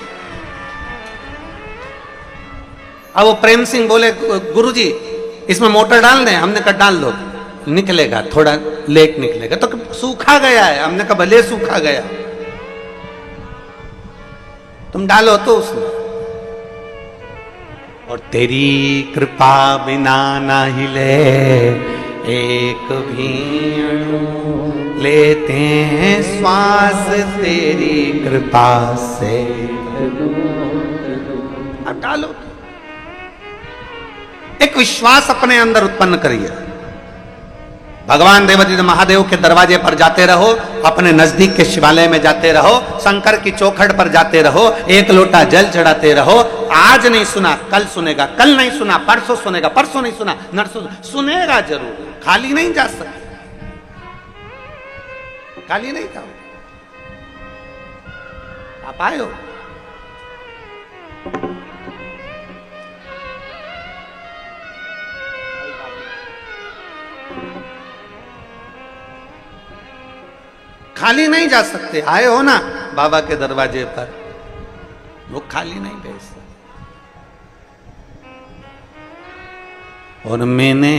अब वो प्रेम सिंह बोले गुरुजी इसमें मोटर डाल दें, हमने कहा डाल दो, निकलेगा थोड़ा लेक निकलेगा। तो सूखा गया है, हमने कहा भले सूखा गया, तुम डालो तो उसमें। और तेरी कृपा बिना ना हिले एक भी अणु, लेते हैं श्वास तेरी कृपा से। अब डालो, एक विश्वास अपने अंदर उत्पन्न करिए। भगवान देवादिदेव महादेव के दरवाजे पर जाते रहो, अपने नजदीक के शिवालय में जाते रहो, शंकर की चौखट पर जाते रहो, एक लोटा जल चढ़ाते रहो। आज नहीं सुना कल सुनेगा, कल नहीं सुना परसों सुनेगा, परसों नहीं सुना नरसों सुनेगा जरूर। खाली नहीं जा सकते, खाली नहीं जाओ। आप आए हो, खाली नहीं जा सकते। आए हो ना बाबा के दरवाजे पर, वो खाली नहीं भेज सकते। और मैंने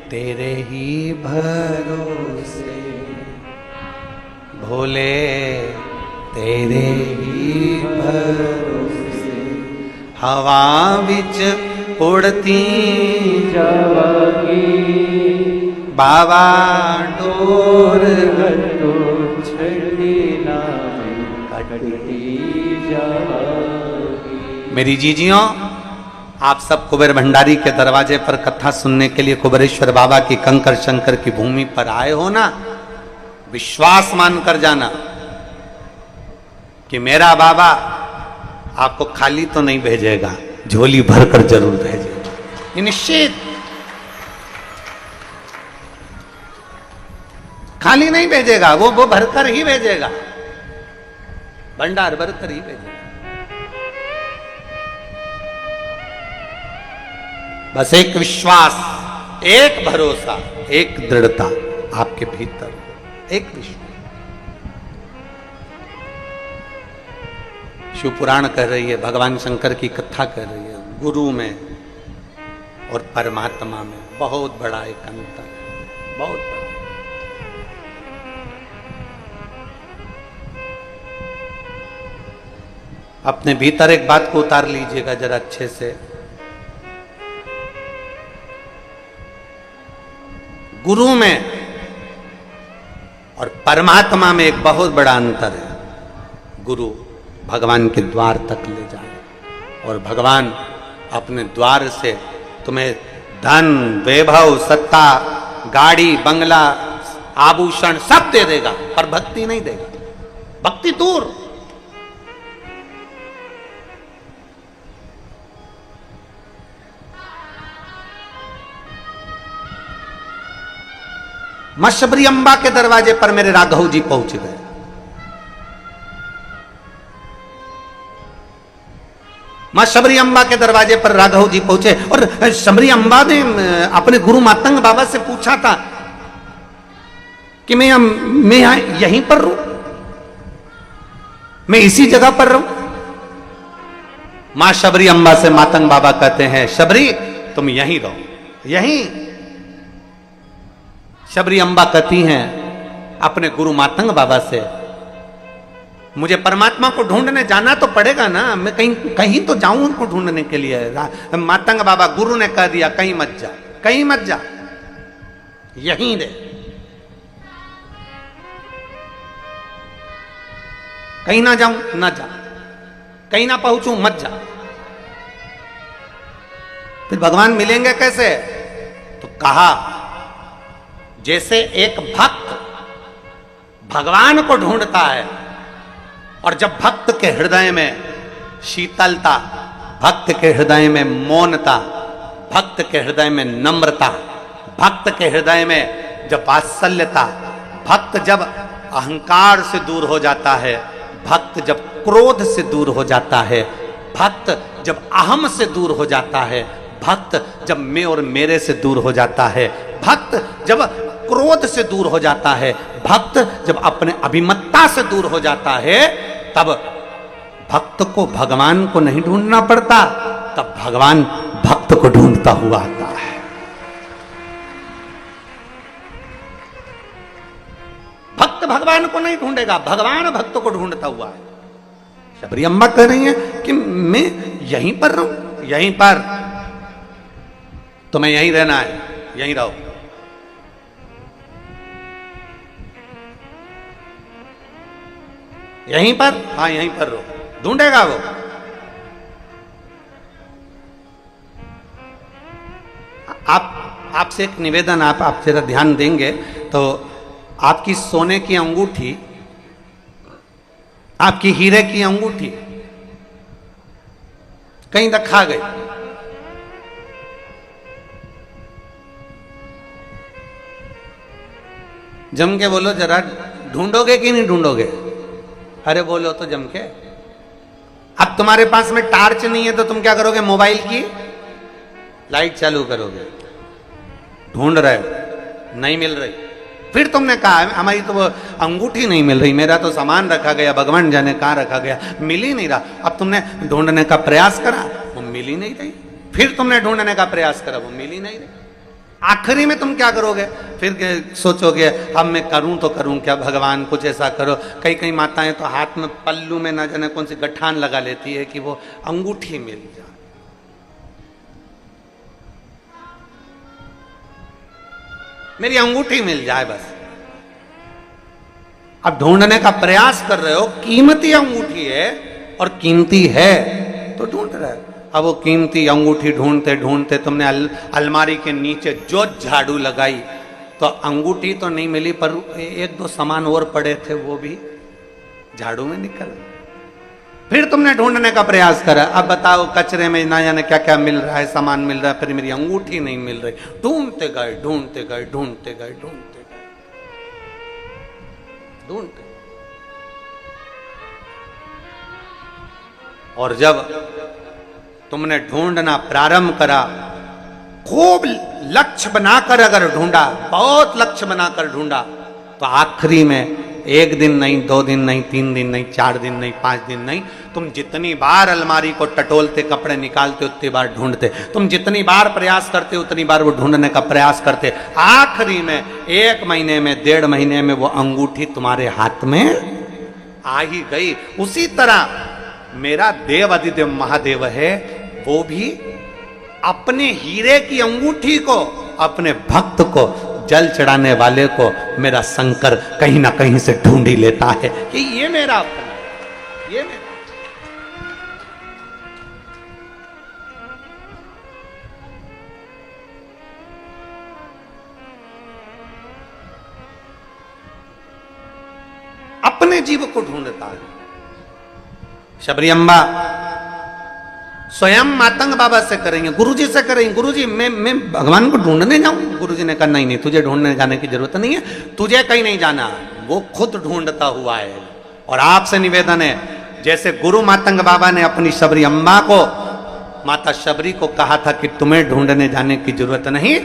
तेरे ही भरोसे भोले, तेरे ही भरोसे हवा विच उड़ती जावागी, बाबा डोर मेरी जीजियों, आप सब कुबेर भंडारी के दरवाजे पर कथा सुनने के लिए कुबेरेश्वर बाबा की कंकर शंकर की भूमि पर आए हो ना, विश्वास मानकर जाना कि मेरा बाबा आपको खाली तो नहीं भेजेगा, झोली भरकर जरूर भेजेगा। ये निश्चित, खाली नहीं भेजेगा, वो भरकर ही भेजेगा, भंडार भरकर ही भेजेगा। बस एक विश्वास, एक भरोसा, एक दृढ़ता आपके भीतर, एक विश्वास। शिव पुराण कह रही है, भगवान शंकर की कथा कह रही है, गुरु में और परमात्मा में बहुत बड़ा एक अंतर है, बहुत बड़ा। अपने भीतर एक बात को उतार लीजिएगा जरा अच्छे से। गुरु में और परमात्मा में एक बहुत बड़ा अंतर है। गुरु भगवान के द्वार तक ले जाए और भगवान अपने द्वार से तुम्हें धन, वैभव, सत्ता, गाड़ी, बंगला, आभूषण सब दे देगा, पर भक्ति नहीं देगा। भक्ति दूर। मां शबरी अम्बा के दरवाजे पर मेरे राघव जी पहुंच गए। मां शबरी अम्बा के दरवाजे पर राघव जी पहुंचे और शबरी अम्बा ने अपने गुरु मातंग बाबा से पूछा था कि मैं यहां यहीं पर रहूं, मैं इसी जगह पर रहूं। मां शबरी अम्बा से मातंग बाबा कहते हैं, शबरी तुम यहीं रहो, यहीं। शबरी अम्बा कहती हैं अपने गुरु मातंग बाबा से, मुझे परमात्मा को ढूंढने जाना तो पड़ेगा ना, मैं कहीं कहीं तो जाऊं उनको ढूंढने के लिए। मातंग बाबा गुरु ने कह दिया, कहीं मत जा, कहीं मत जा, यहीं रहे, कहीं ना जाऊं ना जा, कहीं ना पहुंचूं मत जा। फिर भगवान मिलेंगे कैसे? तो कहा जैसे एक भक्त भगवान को ढूंढता है, और जब भक्त के हृदय में शीतलता, भक्त के हृदय में मौनता, भक्त के हृदय में नम्रता, भक्त के हृदय में जब वात्सल्यता, भक्त जब अहंकार से दूर हो जाता है, भक्त जब क्रोध से दूर हो जाता है, भक्त जब अहम से दूर हो जाता है, भक्त जब मैं और मेरे से दूर हो जाता है, भक्त जब क्रोध से दूर हो जाता है, भक्त जब अपने अभिमत्ता से दूर हो जाता है, तब भक्त को भगवान को नहीं ढूंढना पड़ता, तब भगवान भक्त को ढूंढता हुआ आता है। भक्त भगवान को नहीं ढूंढेगा, भगवान भक्त को ढूंढता हुआ है। शबरी अम्मा कह रही हैं कि मैं यहीं पर रहूं, यहीं पर, तुम्हें यहीं रहना है, यहीं रहो। यहीं पर, हाँ यहीं पर रहो, ढूंढेगा वो। आपसे एक निवेदन, आप जरा ध्यान देंगे तो आपकी सोने की अंगूठी, आपकी हीरे की अंगूठी कहीं रखा गई, जम के बोलो जरा, ढूंढोगे कि नहीं ढूंढोगे? अरे बोलो तो जम के। अब तुम्हारे पास में टार्च नहीं है तो तुम क्या करोगे? मोबाइल की लाइट चालू करोगे, ढूंढ रहे हो, नहीं मिल रही। फिर तुमने कहा हमारी तो वो अंगूठी नहीं मिल रही, मेरा तो सामान रखा गया, भगवान जाने कहाँ रखा गया, मिल ही नहीं रहा। अब तुमने ढूंढने का प्रयास करा, वो मिल ही नहीं रही। फिर तुमने ढूंढने का प्रयास करा, वो मिल ही नहीं रही। आखिरी में तुम क्या करोगे? फिर सोचोगे अब मैं करूं तो करूं क्या, भगवान कुछ ऐसा करो। कई कई माताएं तो हाथ में पल्लू में ना जाने कौन सी गठान लगा लेती है कि वो अंगूठी मिल जाए। मेरी अंगूठी मिल जाए बस। अब ढूंढने का प्रयास कर रहे हो, कीमती अंगूठी है और कीमती है तो ढूंढ रहे हो। अब वो कीमती अंगूठी ढूंढते ढूंढते तुमने अलमारी के नीचे जो झाड़ू लगाई तो अंगूठी तो नहीं मिली, पर एक दो सामान और पड़े थे वो भी झाड़ू में निकल। फिर तुमने ढूंढने का प्रयास करा, अब बताओ कचरे में ना जाने क्या क्या मिल रहा है, सामान मिल रहा है, फिर मेरी अंगूठी नहीं मिल रही। ढूंढते गए ढूंढते गए ढूंढते गए ढूंढते गए ढूंढते, और जब तुमने ढूंढना प्रारंभ करा, खूब लक्ष्य बनाकर अगर ढूंढा, बहुत लक्ष्य बनाकर ढूंढा, तो आखिरी में एक दिन नहीं, 2 दिन नहीं, 3 दिन नहीं, 4 दिन नहीं, 5 दिन नहीं, तुम जितनी बार अलमारी को टटोलते, कपड़े निकालते, उतनी बार ढूंढते, तुम जितनी बार प्रयास करते उतनी बार वो ढूंढने का प्रयास करते। आखिरी में 1 महीने में, 1.5 महीने में वो अंगूठी तुम्हारे हाथ में आ ही गई। उसी तरह मेरा देव अधिदेव महादेव है, वो भी अपने हीरे की अंगूठी को, अपने भक्त को, जल चढ़ाने वाले को मेरा शंकर कहीं ना कहीं से ढूंढ ही लेता है कि ये मेरा अपना, ये मेरा। अपने जीव को ढूंढता है। शबरी अम्बा स्वयं मातंग बाबा से करेंगे, गुरुजी से करेंगे, गुरुजी मैं भगवान को ढूंढने जाऊं। गुरुजी ने कहा नहीं नहीं, तुझे ढूंढने जाने की जरूरत नहीं है, तुझे कहीं नहीं जाना, वो खुद ढूंढता हुआ है। और आपसे निवेदन है, जैसे गुरु मातंग बाबा ने अपनी शबरी अम्बा को, माता शबरी को कहा था कि तुम्हें ढूंढने जाने की जरूरत नहीं,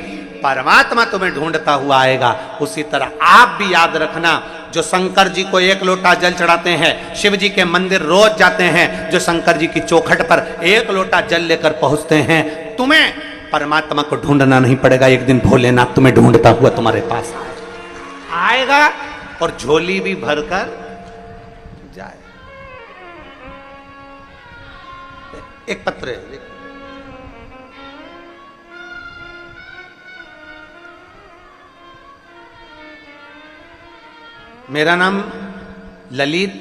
परमात्मा तुम्हें ढूंढता हुआ आएगा। उसी तरह आप भी याद रखना, जो शंकर जी को 1 लोटा जल चढ़ाते हैं, शिव जी के मंदिर रोज जाते हैं, जो शंकर जी की चौखट पर 1 लोटा जल लेकर पहुंचते हैं, तुम्हें परमात्मा को ढूंढना नहीं पड़ेगा। एक दिन भोलेनाथ तुम्हें ढूंढता हुआ तुम्हारे पास आएगा और झोली भी भरकर जाए। एक पत्र है, मेरा नाम ललित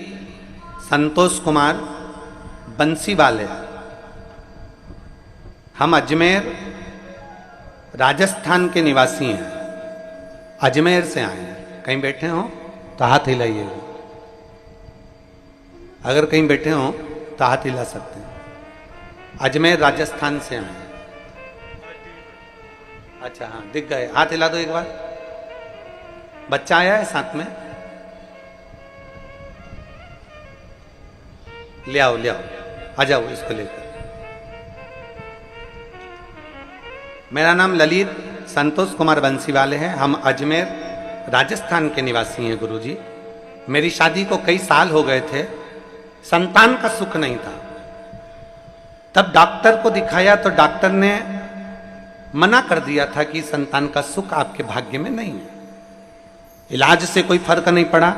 संतोष कुमार बंसीवाल है। हम अजमेर राजस्थान के निवासी हैं। अजमेर से आए हैं। कहीं बैठे हो तो हाथ हिलाइए। अगर कहीं बैठे हो तो हाथ हिला सकते हैं। अजमेर राजस्थान से आए हैं। अच्छा हाँ, दिख गए, हाथ हिला दो एक बार। बच्चा आया है साथ में, ले आओ आ जाओ इसको लेकर। मेरा नाम ललित संतोष कुमार बंसीवाले है। हम अजमेर राजस्थान के निवासी हैं गुरुजी। मेरी शादी को कई साल हो गए थे, संतान का सुख नहीं था। तब डॉक्टर को दिखाया तो डॉक्टर ने मना कर दिया था कि संतान का सुख आपके भाग्य में नहीं है। इलाज से कोई फर्क नहीं पड़ा,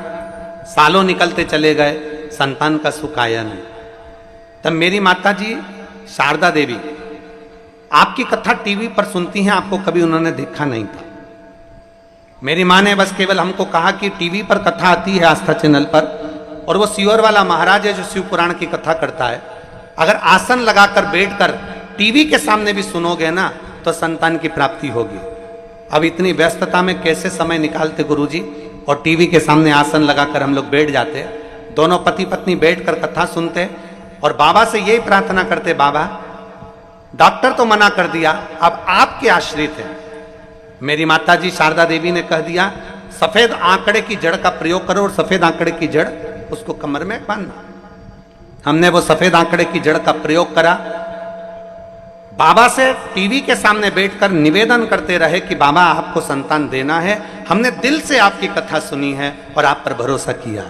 सालों निकलते चले गए, संतान का सुख आया नहीं। तब मेरी माता जी शारदा देवी आपकी कथा टीवी पर सुनती हैं, आपको कभी उन्होंने देखा नहीं था। मेरी माँ ने बस केवल हमको कहा कि टीवी पर कथा आती है आस्था चैनल पर, और वो सियोर वाला महाराज है जो शिव पुराण की कथा करता है, अगर आसन लगाकर बैठकर टीवी के सामने भी सुनोगे ना तो संतान की प्राप्ति होगी। अब इतनी व्यस्तता में कैसे समय निकालते गुरुजी, और टीवी के सामने आसन लगाकर हम लोग बैठ जाते, दोनों पति पत्नी बैठकर कथा सुनते और बाबा से यही प्रार्थना करते, बाबा डॉक्टर तो मना कर दिया, अब आपके आश्रित हैं। मेरी माता जी शारदा देवी ने कह दिया सफेद आंकड़े की जड़ का प्रयोग करो, और सफेद आंकड़े की जड़ उसको कमर में बांधना। हमने वो सफेद आंकड़े की जड़ का प्रयोग करा। बाबा से टीवी के सामने बैठकर निवेदन करते रहे कि बाबा आपको संतान देना है, हमने दिल से आपकी कथा सुनी है और आप पर भरोसा किया।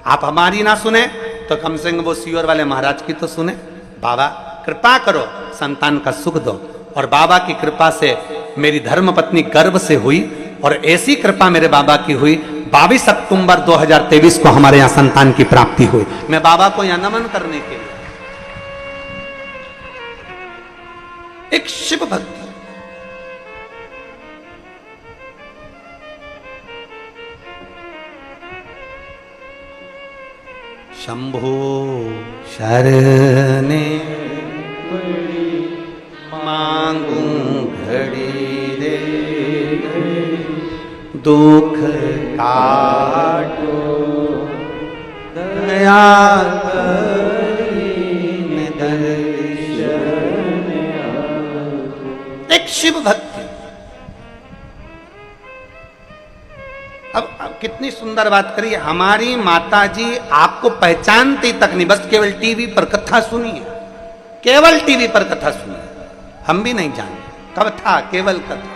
आप हमारी ना सुने तो कम से कम वो सियोर वाले महाराज की तो सुने। बाबा कृपा करो, संतान का सुख दो। और बाबा की कृपा से मेरी धर्म पत्नी गर्भ से हुई, और ऐसी कृपा मेरे बाबा की हुई 22 अक्टूबर 2023 को हमारे यहाँ संतान की प्राप्ति हुई। मैं बाबा को यहाँ नमन करने के लिए, एक शिव भक्ति, शंभो शरणे मांगू घड़ी दे, दुख काटो दया करीन दर्शन। एक शिव भक्ति। अब कितनी सुंदर बात करिए, हमारी माता जी आपको पहचानती तक नहीं, बस केवल टीवी पर कथा सुनी है, केवल टीवी पर कथा सुनी है। हम भी नहीं जानते कब था, केवल कथा।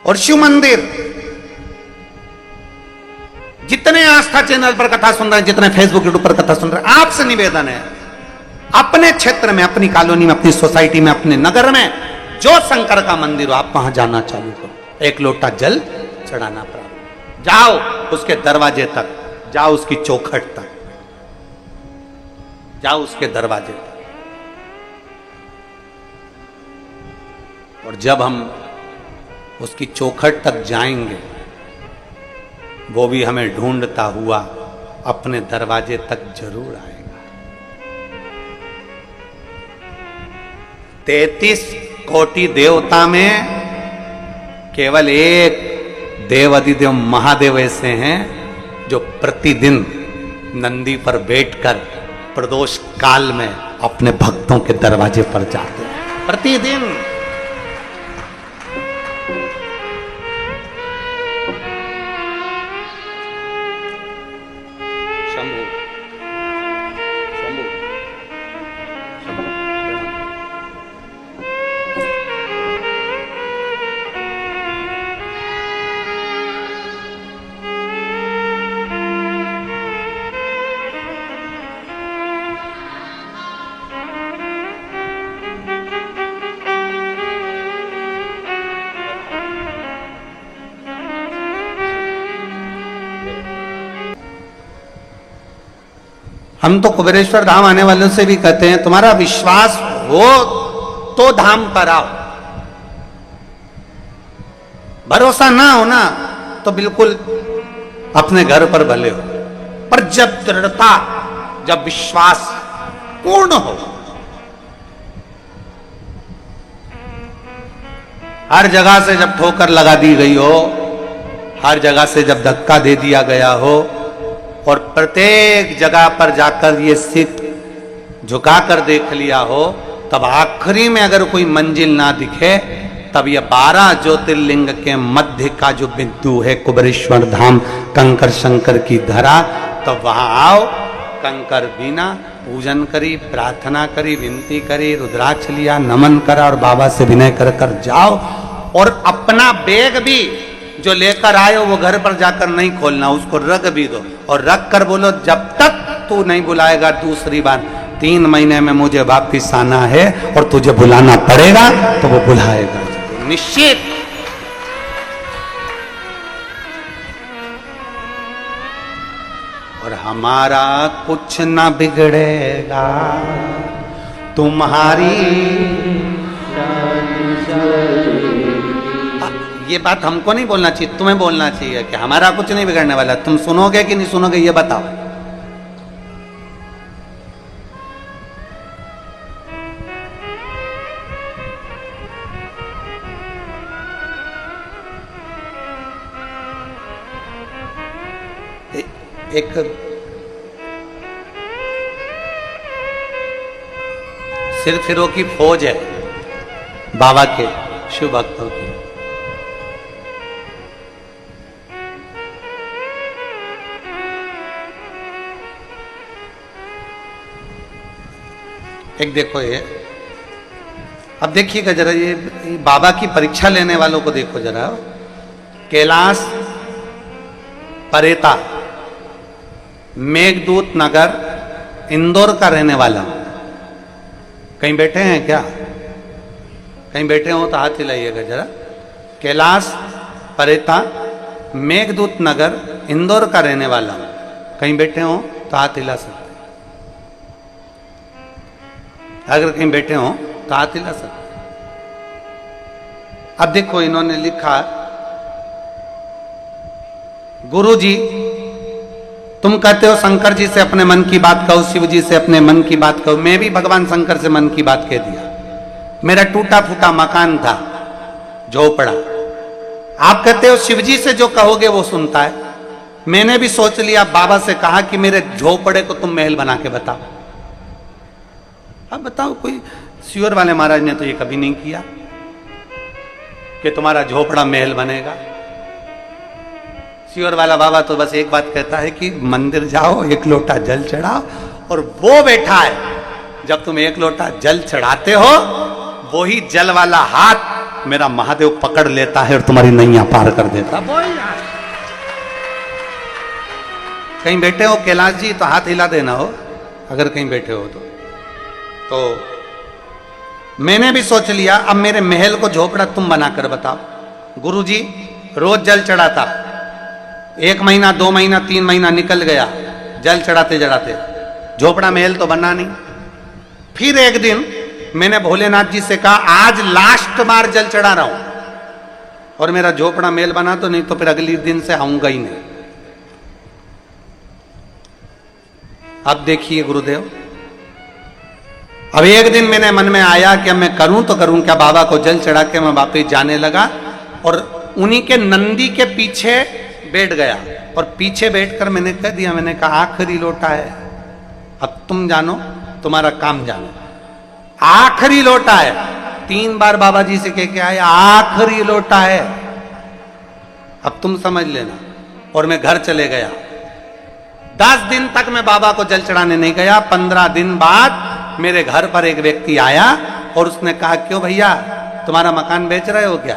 और शिव मंदिर, जितने आस्था चैनल पर कथा सुन रहे हैं, जितने फेसबुक यूट्यूब पर कथा सुन रहे हैं, आपसे निवेदन है अपने क्षेत्र में, अपनी कॉलोनी में, अपनी सोसाइटी में, अपने नगर में जो शंकर का मंदिर हो, आप वहां जाना चालू करो। 1 लोटा जल चढ़ाना प्रारंभ, जाओ उसके दरवाजे तक, जाओ उसकी चौखट तक, जाओ उसके दरवाजे तक। और जब हम उसकी चौखट तक जाएंगे, वो भी हमें ढूंढता हुआ अपने दरवाजे तक जरूर आएगा। 33 कोटि देवता में केवल एक देवाधिदेव महादेव ऐसे हैं जो प्रतिदिन नंदी पर बैठकर प्रदोष काल में अपने भक्तों के दरवाजे पर जाते हैं, प्रतिदिन। हम तो कुबेरेश्वर धाम आने वालों से भी कहते हैं तुम्हारा विश्वास हो तो धाम पर आओ, भरोसा ना हो ना तो बिल्कुल अपने घर पर भले हो, पर जब दृढ़ता, जब विश्वास पूर्ण हो, हर जगह से जब ठोकर लगा दी गई हो, हर जगह से जब धक्का दे दिया गया हो और प्रत्येक जगह पर जाकर ये सिर झुकाकर देख लिया हो, तब आखिरी में अगर कोई मंजिल ना दिखे, तब ये 12 ज्योतिर्लिंग के मध्य का जो बिंदु है कुबेरेश्वर धाम, कंकर शंकर की धरा, तब वहां आओ, कंकर बीना, पूजन करी, प्रार्थना करी, विनती करी, रुद्राक्ष लिया, नमन करा और बाबा से विनय कर कर जाओ। और अपना बैग भी जो लेकर आए हो वो घर पर जाकर नहीं खोलना, उसको रख भी दो और रख कर बोलो जब तक तू नहीं बुलाएगा दूसरी बार 3 महीने में मुझे वापिस आना है और तुझे बुलाना पड़ेगा, तो वो बुलाएगा निश्चित। और हमारा कुछ ना बिगड़ेगा, तुम्हारी ये बात हमको नहीं बोलना चाहिए, तुम्हें बोलना चाहिए कि हमारा कुछ नहीं बिगड़ने वाला। तुम सुनोगे कि नहीं सुनोगे ये बताओ। एक सिर फिरों की फौज है बाबा के शिव भक्तों की। एक देखो ये, अब देखिएगा जरा ये बाबा की परीक्षा लेने वालों को देखो जरा। कैलाश परेता, मेघदूत नगर, इंदौर का रहने वाला। कहीं बैठे हैं क्या? कहीं बैठे हो तो हाथ हिलाइएगा जरा। कैलाश परेता, मेघदूत नगर, इंदौर का रहने वाला। कहीं बैठे हो तो हाथ हिला सकते, अगर कहीं बैठे हो तो हाथ हिला सकते। अब देखो इन्होंने लिखा, गुरुजी तुम कहते हो शंकर जी से अपने मन की बात कहो, शिव जी से अपने मन की बात कहो। मैं भी भगवान शंकर से मन की बात कह दिया। मेरा टूटा फूटा मकान था, झोपड़ा। आप कहते हो शिव जी से जो कहोगे वो सुनता है। मैंने भी सोच लिया, बाबा से कहा कि मेरे झोपड़े को तुम महल बना के बताओ। अब बताओ, कोई सियोर वाले महाराज ने तो ये कभी नहीं किया कि तुम्हारा झोपड़ा महल बनेगा। सियोर वाला बाबा तो बस एक बात कहता है कि मंदिर जाओ, 1 लोटा जल चढ़ाओ, और वो बैठा है जब तुम 1 लोटा जल चढ़ाते हो, वो ही जल वाला हाथ मेरा महादेव पकड़ लेता है और तुम्हारी नैया पार कर देता। कहीं बैठे हो कैलाश जी तो हाथ हिला देना हो, अगर कहीं बैठे हो तो मैंने भी सोच लिया, अब मेरे महल को झोपड़ा तुम बनाकर बताओ। गुरुजी रोज जल चढ़ाता, 1 महीना 2 महीना 3 महीना निकल गया जल चढ़ाते चढ़ाते, झोपड़ा महल तो बना नहीं। फिर एक दिन मैंने भोलेनाथ जी से कहा, आज लास्ट बार जल चढ़ा रहा हूं और मेरा झोपड़ा महल बना तो, नहीं तो फिर अगले दिन से आऊंगा ही नहीं। अब देखिए गुरुदेव, अब एक दिन मेरे मन में आया कि मैं करूं तो करूं क्या। बाबा को जल चढ़ा के मैं वापस जाने लगा और उन्हीं के नंदी के पीछे बैठ गया और पीछे बैठकर मैंने कह दिया, मैंने कहा आखिरी लोटा है, अब तुम जानो, तुम्हारा काम जानो, आखिरी लोटा है। 3 बार बाबा जी से कह के आए, आखिरी लोटा है, अब तुम समझ लेना। और मैं घर चले गया। 10 दिन तक मैं बाबा को जल चढ़ाने नहीं गया। 15 दिन बाद मेरे घर पर एक व्यक्ति आया और उसने कहा, क्यों भैया तुम्हारा मकान बेच रहे हो क्या?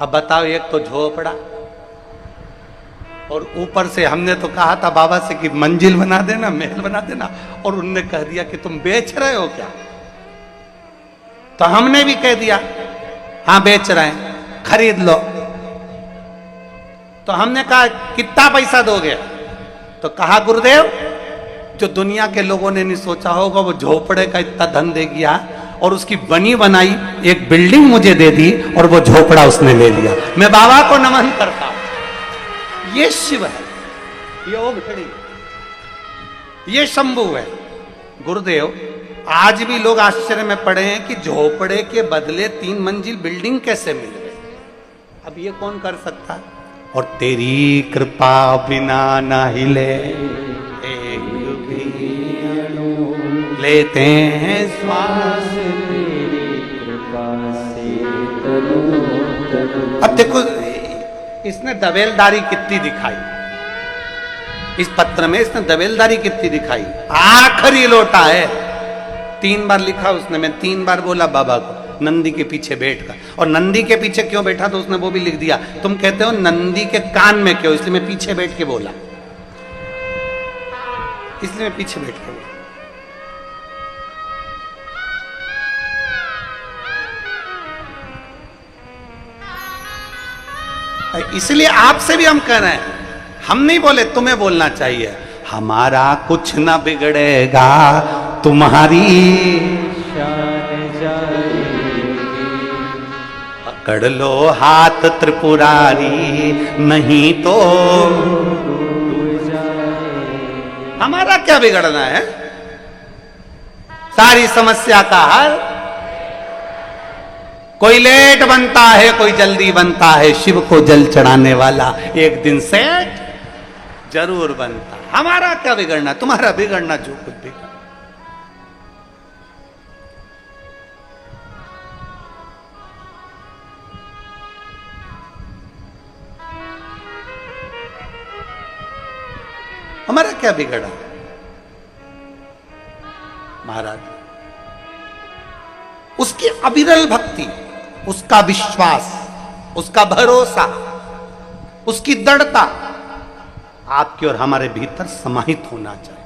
अब बताओ, एक तो झोपड़ा और ऊपर से हमने तो कहा था बाबा से कि मंजिल बना देना, महल बना देना, और उनने कह दिया कि तुम बेच रहे हो क्या? तो हमने भी कह दिया हाँ बेच रहे हैं, खरीद लो। तो हमने कहा कितना पैसा दोगे? तो कहा गुरुदेव जो दुनिया के लोगों ने नहीं सोचा होगा, वो झोपड़े का इतना धन दे गया और उसकी बनी बनाई एक बिल्डिंग मुझे दे दी और वो झोपड़ा उसने ले लिया। मैं बाबा को नमन करता हूं। ये शिव है, ये ओम खड़ी, ये शंभु है। गुरुदेव, आज भी लोग आश्चर्य में पड़े हैं कि झोपड़े के बदले 3 मंजिल बिल्डिंग कैसे मिल गई। अब ये कौन कर सकता है? और तेरी कृपा बिना ना हिले एक भी लेते हैं श्वास। अब देखो, इसने दवेलदारी कितनी दिखाई, इस पत्र में इसने दवेलदारी कितनी दिखाई। आखिरी लोटा है, 3 बार लिखा उसने, मैं 3 बार बोला बाबा को नंदी के पीछे बैठकर। और नंदी के पीछे क्यों बैठा तो उसने वो भी लिख दिया। तुम कहते हो नंदी के कान में क्यों, इसलिए मैं पीछे बैठ के बोला, इसलिए मैं पीछे बैठ के बोला। इसलिए आपसे भी हम कह रहे हैं, हम नहीं बोले, तुम्हें बोलना चाहिए। हमारा कुछ ना बिगड़ेगा, तुम्हारी पकड़ लो हाथ त्रिपुरारी, नहीं तो हमारा क्या बिगड़ना है। सारी समस्या का हल, कोई लेट बनता है, कोई जल्दी बनता है। शिव को जल चढ़ाने वाला एक दिन सेठ जरूर बनता। हमारा क्या बिगड़ना, तुम्हारा बिगड़ना जो कुछ बिगड़। हमारा क्या बिगड़ा महाराज? उसकी अविरल भक्ति, उसका विश्वास, उसका भरोसा, उसकी दृढ़ता आपके और हमारे भीतर समाहित होना चाहिए।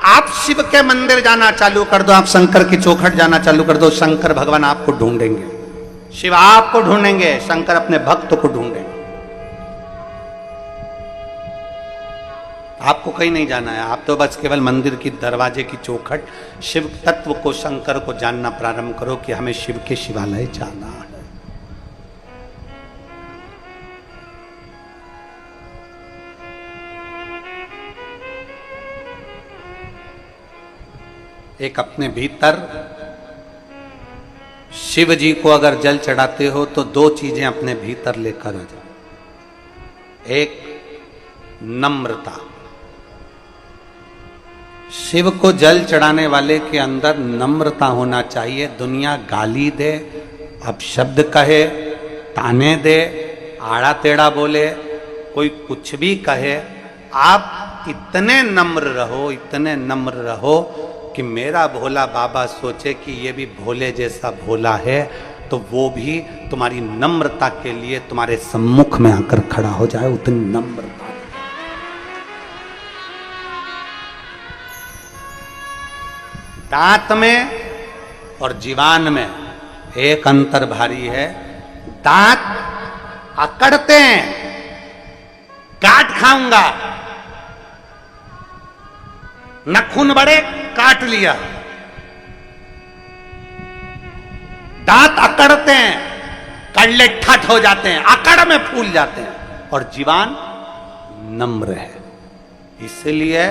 आप शिव के मंदिर जाना चालू कर दो, आप शंकर की चौखट जाना चालू कर दो, शंकर भगवान आपको ढूंढेंगे, शिव आपको ढूंढेंगे, शंकर अपने भक्त को ढूंढेंगे। आपको कहीं नहीं जाना है, आप तो बस केवल मंदिर की दरवाजे की चौखट, शिव तत्व को, शंकर को जानना प्रारंभ करो कि हमें शिव के शिवालय जाना है। एक अपने भीतर शिव जी को अगर जल चढ़ाते हो तो 2 चीजें अपने भीतर लेकर आ जाओ। एक नम्रता, शिव को जल चढ़ाने वाले के अंदर नम्रता होना चाहिए। दुनिया गाली दे, अपशब्द कहे, ताने दे, आड़ा टेढ़ा बोले, कोई कुछ भी कहे, आप इतने नम्र रहो, इतने नम्र रहो कि मेरा भोला बाबा सोचे कि ये भी भोले जैसा भोला है, तो वो भी तुम्हारी नम्रता के लिए तुम्हारे सम्मुख में आकर खड़ा हो जाए। उतनी नम्रता। दांत में और जीवान में एक अंतर भारी है। दांत अकड़ते हैं, काट खाऊंगा, नखून बड़े, काट लिया। दांत अकड़ते हैं, कड़ले ठट हो जाते हैं, अकड़ में फूल जाते हैं। और जीवान नम्र है, इसलिए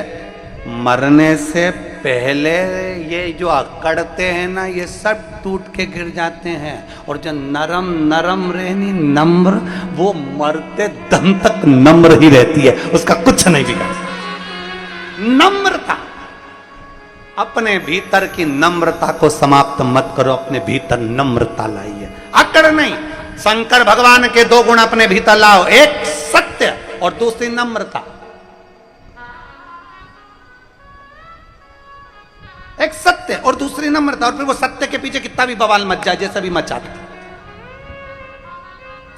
मरने से पहले ये जो अकड़ते हैं ना, ये सब टूट के गिर जाते हैं। और जो नरम नरम रहनी नम्र, वो मरते दम तक नम्र ही रहती है, उसका कुछ नहीं बिगड़। नम्रता, अपने भीतर की नम्रता को समाप्त मत करो, अपने भीतर नम्रता लाइए, अकड़ नहीं। शंकर भगवान के 2 गुण अपने भीतर लाओ, एक सत्य और दूसरी नम्रता। एक सत्य और दूसरी नम्रता, और फिर वो सत्य के पीछे कितना भी बवाल मच जाए, जैसा भी मचाते,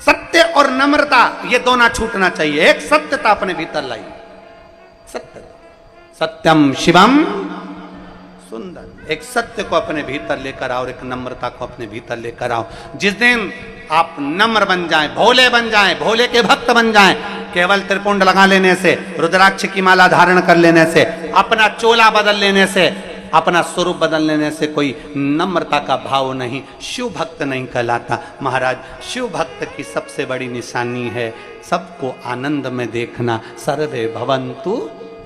सत्य और नम्रता ये दोनों छूटना चाहिए। एक सत्यता अपने भीतर लाइए, सत्य, सत्यम शिवम सुंदर। एक सत्य को अपने भीतर लेकर आओ, एक नम्रता को अपने भीतर लेकर आओ। जिस दिन आप नम्र बन जाएं, भोले बन जाएं, भोले के भक्त बन जाएं, केवल त्रिपुंड लगा लेने से, रुद्राक्ष की माला धारण कर लेने से, अपना चोला बदल लेने से, अपना स्वरूप बदल लेने से कोई नम्रता का भाव नहीं, शिव भक्त नहीं कहलाता। महाराज, शिव भक्त की सबसे बड़ी निशानी है सबको आनंद में देखना। सर्वे भवन्तु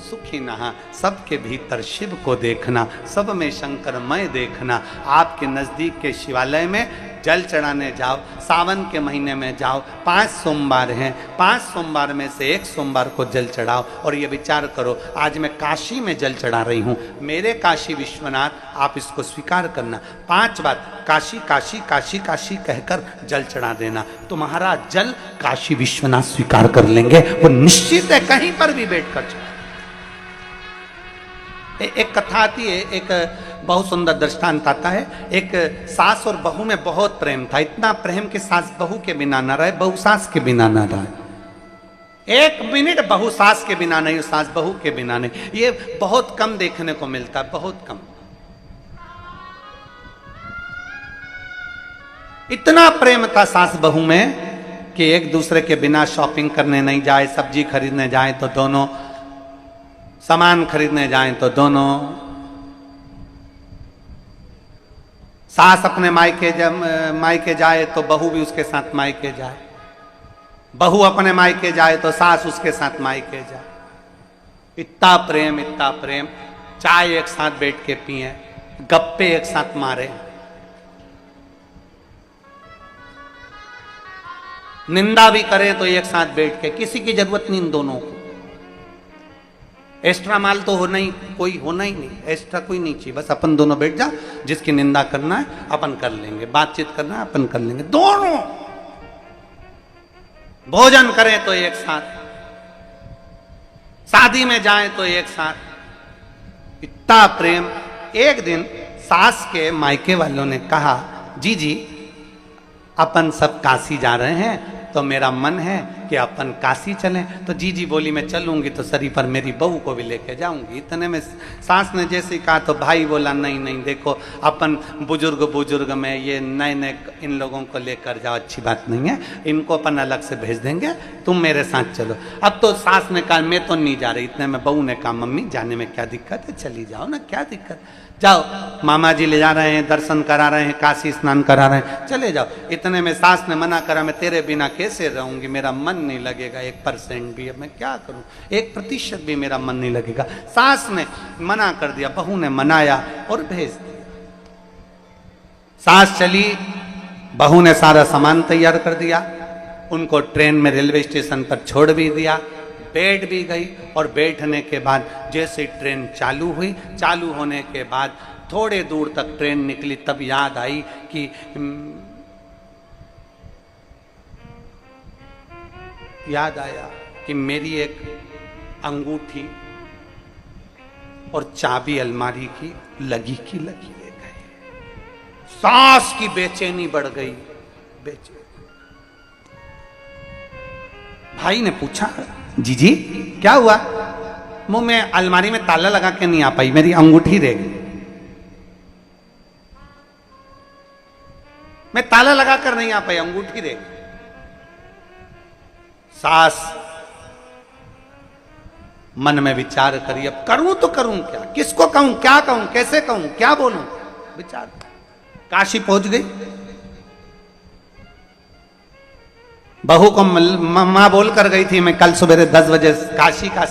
सुखिनः, सबके भीतर शिव को देखना, सब में शंकरमय देखना। आपके नजदीक के शिवालय में जल चढ़ाने जाओ, सावन के महीने में जाओ, 5 सोमवार हैं, 5 सोमवार में से एक सोमवार को जल चढ़ाओ और ये विचार करो, आज मैं काशी में जल चढ़ा रही हूँ, मेरे काशी विश्वनाथ, आप इसको स्वीकार करना। 5 बार काशी काशी काशी काशी कहकर जल चढ़ा देना, तो महाराज जल काशी विश्वनाथ स्वीकार कर लेंगे, वो निश्चित है, कहीं पर भी बैठकर चढ़ा। एक कथा आती है, एक बहुत सुंदर दृष्टांत आता है। एक सास और बहू में बहुत प्रेम था, इतना प्रेम कि सास बहू के बिना न रहे, बहू सास के बिना न रहे। 1 मिनट बहू सास के बिना नहीं, सास बहू के बिना नहीं। ये बहुत कम देखने को मिलता है, बहुत कम। इतना प्रेम था सास बहू में कि एक दूसरे के बिना शॉपिंग करने नहीं जाए, सब्जी खरीदने जाए तो दोनों, सामान खरीदने जाएं तो दोनों, सास अपने मायके जाए तो बहू भी उसके साथ मायके जाए, बहू अपने मायके जाए तो सास उसके साथ मायके जाए। इतना प्रेम, इतना प्रेम। चाय एक साथ बैठ के पिए, गप्पे एक साथ मारे, निंदा भी करें तो एक साथ बैठ के, किसी की जरूरत नहीं इन दोनों को। एक्स्ट्रा माल तो होना ही, कोई होना ही नहीं, एक्स्ट्रा कोई नहीं चाहिए, बस अपन दोनों बैठ जा, जिसकी निंदा करना है अपन कर लेंगे, बातचीत करना है अपन कर लेंगे, दोनों। भोजन करें तो एक साथ, शादी में जाएं तो एक साथ, इतना प्रेम। एक दिन सास के मायके वालों ने कहा, जी अपन सब काशी जा रहे हैं, तो मेरा मन है कि अपन काशी चलें। तो जी बोली, मैं चलूंगी तो सरी पर मेरी बहू को भी लेके जाऊंगी। इतने में सास ने जैसे कहा तो भाई बोला, नहीं देखो, अपन बुजुर्ग में ये नए इन लोगों को लेकर जाओ, अच्छी बात नहीं है, इनको अपन अलग से भेज देंगे, तुम मेरे साथ चलो। अब तो सास ने कहा मैं तो नहीं जा रही। इतने में बहू ने कहा, मम्मी जाने में क्या दिक्कत है, चली जाओ ना, क्या दिक्कत, जाओ, मामा जी ले जा रहे हैं, दर्शन करा रहे हैं, काशी स्नान करा रहे हैं, चले जाओ। इतने में सास ने मना करा, मैं तेरे बिना कैसे रहूंगी, मेरा मन नहीं लगेगा 1% भी, अब मैं क्या करूं, 1% भी मेरा मन नहीं लगेगा। सास ने मना कर दिया, बहू ने मनाया और भेज दिया। सास चली, बहू ने सारा सामान तैयार कर दिया, उनको ट्रेन में रेलवे स्टेशन पर छोड़ भी दिया, बैठ भी गई। और बैठने के बाद जैसे ट्रेन चालू हुई, चालू होने के बाद थोड़े दूर तक ट्रेन निकली, तब याद आई कि याद आया कि मेरी एक अंगूठी और चाबी अलमारी की लगी ले गए। सास की बेचैनी बढ़ गई, बेचैनी। भाई ने पूछा, जी क्या हुआ? मुंह में अलमारी में ताला लगा के नहीं आ पाई, मेरी अंगूठी रह गई। मैं ताला लगाकर नहीं आ पाई, अंगूठी रह गई। सास मन में विचार करी, अब करूं तो करूं क्या, किसको कहूं, क्या कहूं, कैसे कहूं, क्या बोलूं, विचार। काशी पहुंच गई। बहू को मां बोल कर गई थी, मैं कल सुबह 10 बजे काशी का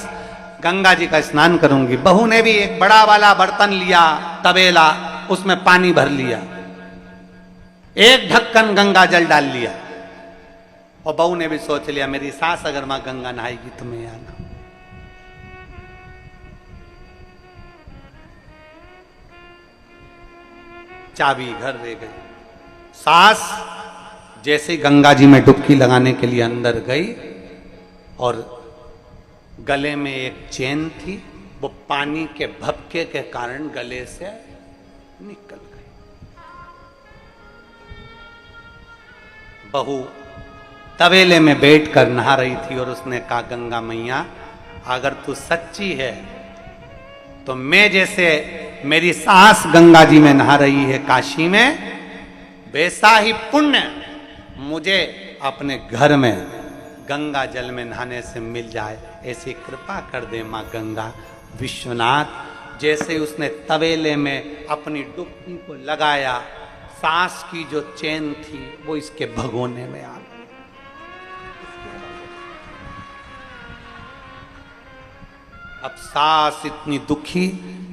गंगा जी का स्नान करूंगी। बहू ने भी एक बड़ा वाला बर्तन लिया, तबेला, उसमें पानी भर लिया, एक ढक्कन गंगा जल डाल लिया। और बहू ने भी सोच लिया, मेरी सास अगर मां गंगा नहाएगी तो मैं आना। चाबी घर ले गई। सास जैसे गंगा जी में डुबकी लगाने के लिए अंदर गई और गले में एक चेन थी, वो पानी के भपके के कारण गले से निकल गई। बहू तबेले में बैठकर नहा रही थी और उसने कहा, गंगा मैया अगर तू सच्ची है तो मैं जैसे मेरी सास गंगा जी में नहा रही है काशी में, वैसा ही पुण्य मुझे अपने घर में गंगा जल में नहाने से मिल जाए, ऐसी कृपा कर दे माँ गंगा। विश्वनाथ जैसे उसने तवेले में अपनी डुबकी को लगाया, सांस की जो चैन थी वो इसके भगोने में आ गई। अब सांस इतनी दुखी,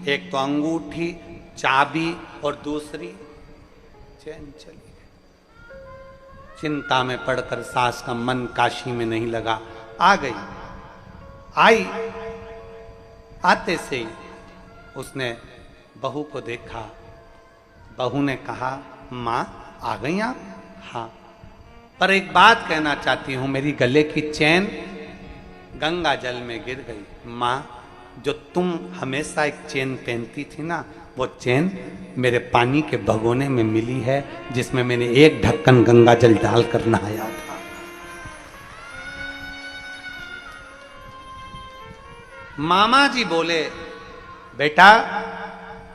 एक तो अंगूठी, चाबी और दूसरी चैन चली गई। चिंता में पड़कर सास का मन काशी में नहीं लगा, आ गई। आई, आते से ही उसने बहू को देखा। बहू ने कहा, माँ आ गई आप? हाँ, पर एक बात कहना चाहती हूं, मेरी गले की चैन गंगा जल में गिर गई। माँ, जो तुम हमेशा एक चैन पहनती थी ना, वो चैन मेरे पानी के भगोने में मिली है, जिसमें मैंने एक ढक्कन गंगा जल डालकर नहाया था। मामा जी बोले, बेटा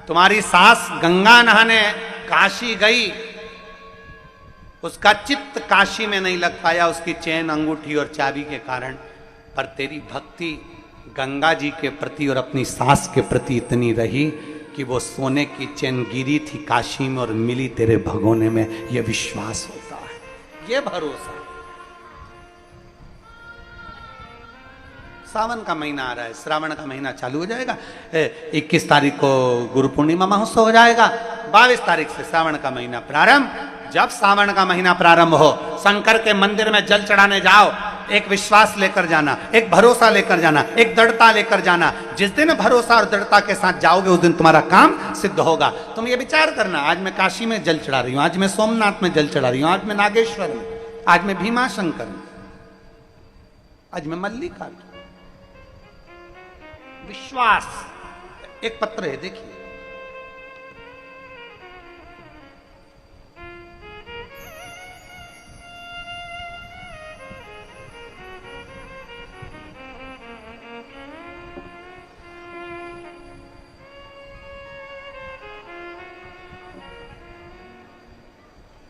तुम्हारी सास गंगा नहाने काशी गई, उसका चित्त काशी में नहीं लग पाया उसकी चैन, अंगूठी और चाबी के कारण, पर तेरी भक्ति गंगा जी के प्रति और अपनी सास के प्रति इतनी रही कि वो सोने की चैन गिरी थी काशी में और मिली तेरे भगोने में। ये विश्वास होता है, ये भरोसा। सावन का महीना आ रहा है, श्रावण का महीना चालू हो जाएगा। 21 तारीख को गुरु पूर्णिमा महोत्सव हो जाएगा, 22 तारीख से श्रावण का महीना प्रारंभ। जब सावन का महीना प्रारंभ हो, शंकर के मंदिर में जल चढ़ाने जाओ, एक विश्वास लेकर जाना, एक भरोसा लेकर जाना, एक दृढ़ता लेकर जाना। जिस दिन भरोसा और दृढ़ता के साथ जाओगे उस दिन तुम्हारा काम सिद्ध होगा। तुम ये विचार करना, आज मैं काशी में जल चढ़ा रही हूं, आज मैं सोमनाथ में जल चढ़ा रही हूं, आज मैं नागेश्वर में, आज मैं भीमाशंकर में, आज मैं मल्लिकार्जुन। विश्वास। एक पत्र है, देखिए।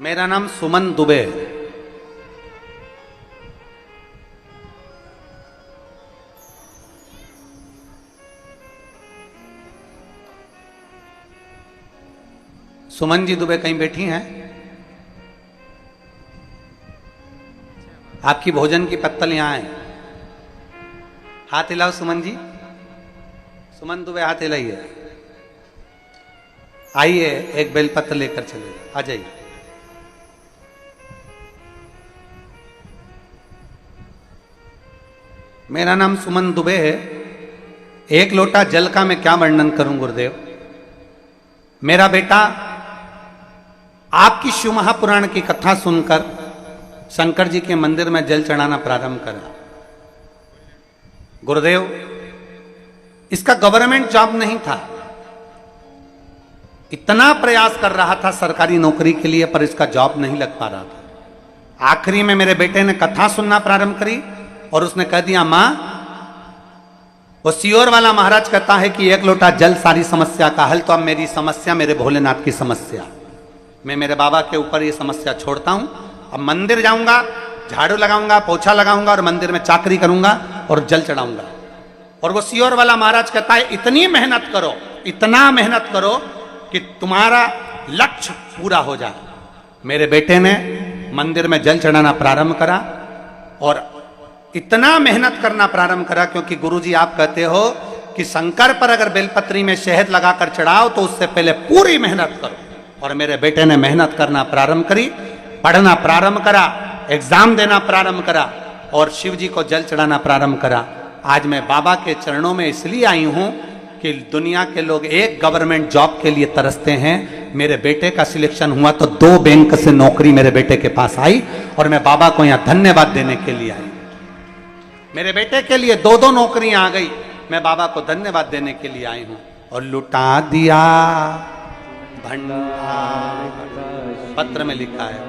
मेरा नाम सुमन दुबे है। सुमन जी दुबे कहीं बैठी हैं? आपकी भोजन की पत्तल यहां है, हाथ हिलाओ सुमन जी। सुमन दुबे हाथ हिलाइए। आइए, एक बेलपत्र लेकर चले, आ जाइए। मेरा नाम सुमन दुबे है। एक लोटा जल का मैं क्या वर्णन करूं गुरुदेव। मेरा बेटा आपकी शिव महापुराण की कथा सुनकर शंकर जी के मंदिर में जल चढ़ाना प्रारंभ करा। गुरुदेव, इसका गवर्नमेंट जॉब नहीं था, इतना प्रयास कर रहा था सरकारी नौकरी के लिए, पर इसका जॉब नहीं लग पा रहा था। आखिरी में मेरे बेटे ने कथा सुनना प्रारंभ करी और उसने कह दिया, मां, वो सियोर वाला महाराज कहता है कि एक लोटा जल सारी समस्या का हल, तो अब मेरी समस्या मेरे भोलेनाथ की समस्या। मैं मेरे बाबा के ऊपर ये समस्या छोड़ता हूं। अब मंदिर जाऊंगा, झाड़ू लगाऊंगा, पोछा लगाऊंगा और मंदिर में चाकरी करूंगा और जल चढ़ाऊंगा। और वो सियोर वाला महाराज कहता है, इतनी मेहनत करो, इतना मेहनत करो कि तुम्हारा लक्ष्य पूरा हो जाए। मेरे बेटे ने मंदिर में जल चढ़ाना प्रारंभ करा और इतना मेहनत करना प्रारंभ करा, क्योंकि गुरुजी आप कहते हो कि शंकर पर अगर बेलपत्री में शहद लगाकर चढ़ाओ तो उससे पहले पूरी मेहनत करो। और मेरे बेटे ने मेहनत करना प्रारंभ करी, पढ़ना प्रारंभ करा, एग्जाम देना प्रारंभ करा और शिव जी को जल चढ़ाना प्रारंभ करा। आज मैं बाबा के चरणों में इसलिए आई हूं कि दुनिया के लोग एक गवर्नमेंट जॉब के लिए तरसते हैं। मेरे बेटे का सिलेक्शन हुआ तो 2 बैंक से नौकरी मेरे बेटे के पास आई और मैं बाबा को यहां धन्यवाद देने के लिए आई। मेरे बेटे के लिए 2 नौकरियां आ गई, मैं बाबा को धन्यवाद देने के लिए आई हूं। और लुटा दिया भंडार, पत्र में लिखा है,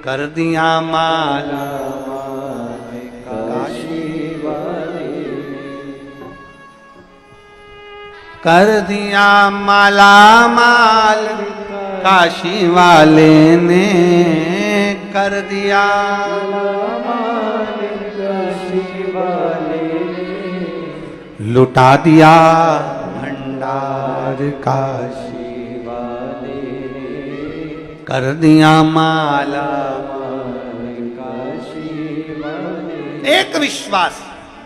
कर दिया माला काशी वाले, कर दिया माला माल काशी वाले ने, कर दिया। लुटा दिया भंडार का कर दिया माला। एक विश्वास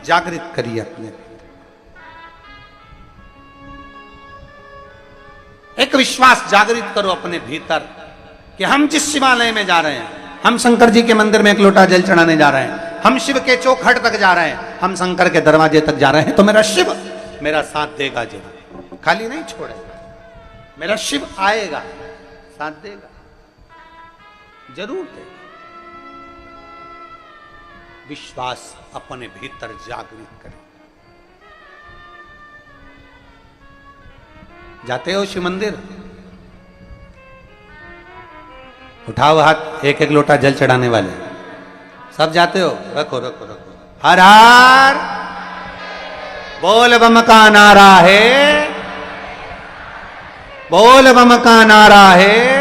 जागृत करिए अपने, एक विश्वास जागृत करो अपने भीतर कि हम जिस शिवालय में जा रहे हैं, हम शंकर जी के मंदिर में एक लोटा जल चढ़ाने जा रहे हैं, हम शिव के चौखट तक जा रहे हैं, हम शंकर के दरवाजे तक जा रहे हैं, तो मेरा शिव मेरा साथ देगा जरूर, खाली नहीं छोड़ेगा। मेरा शिव आएगा, साथ देगा, जरूर देगा। विश्वास अपने भीतर जागृत करें। जाते हो शिव मंदिर, उठाओ हाथ, एक एक लोटा जल चढ़ाने वाले सब जाते हो, रखो रखो रखो। हर हर बोल बम का नारा है, बोल बम का नारा है।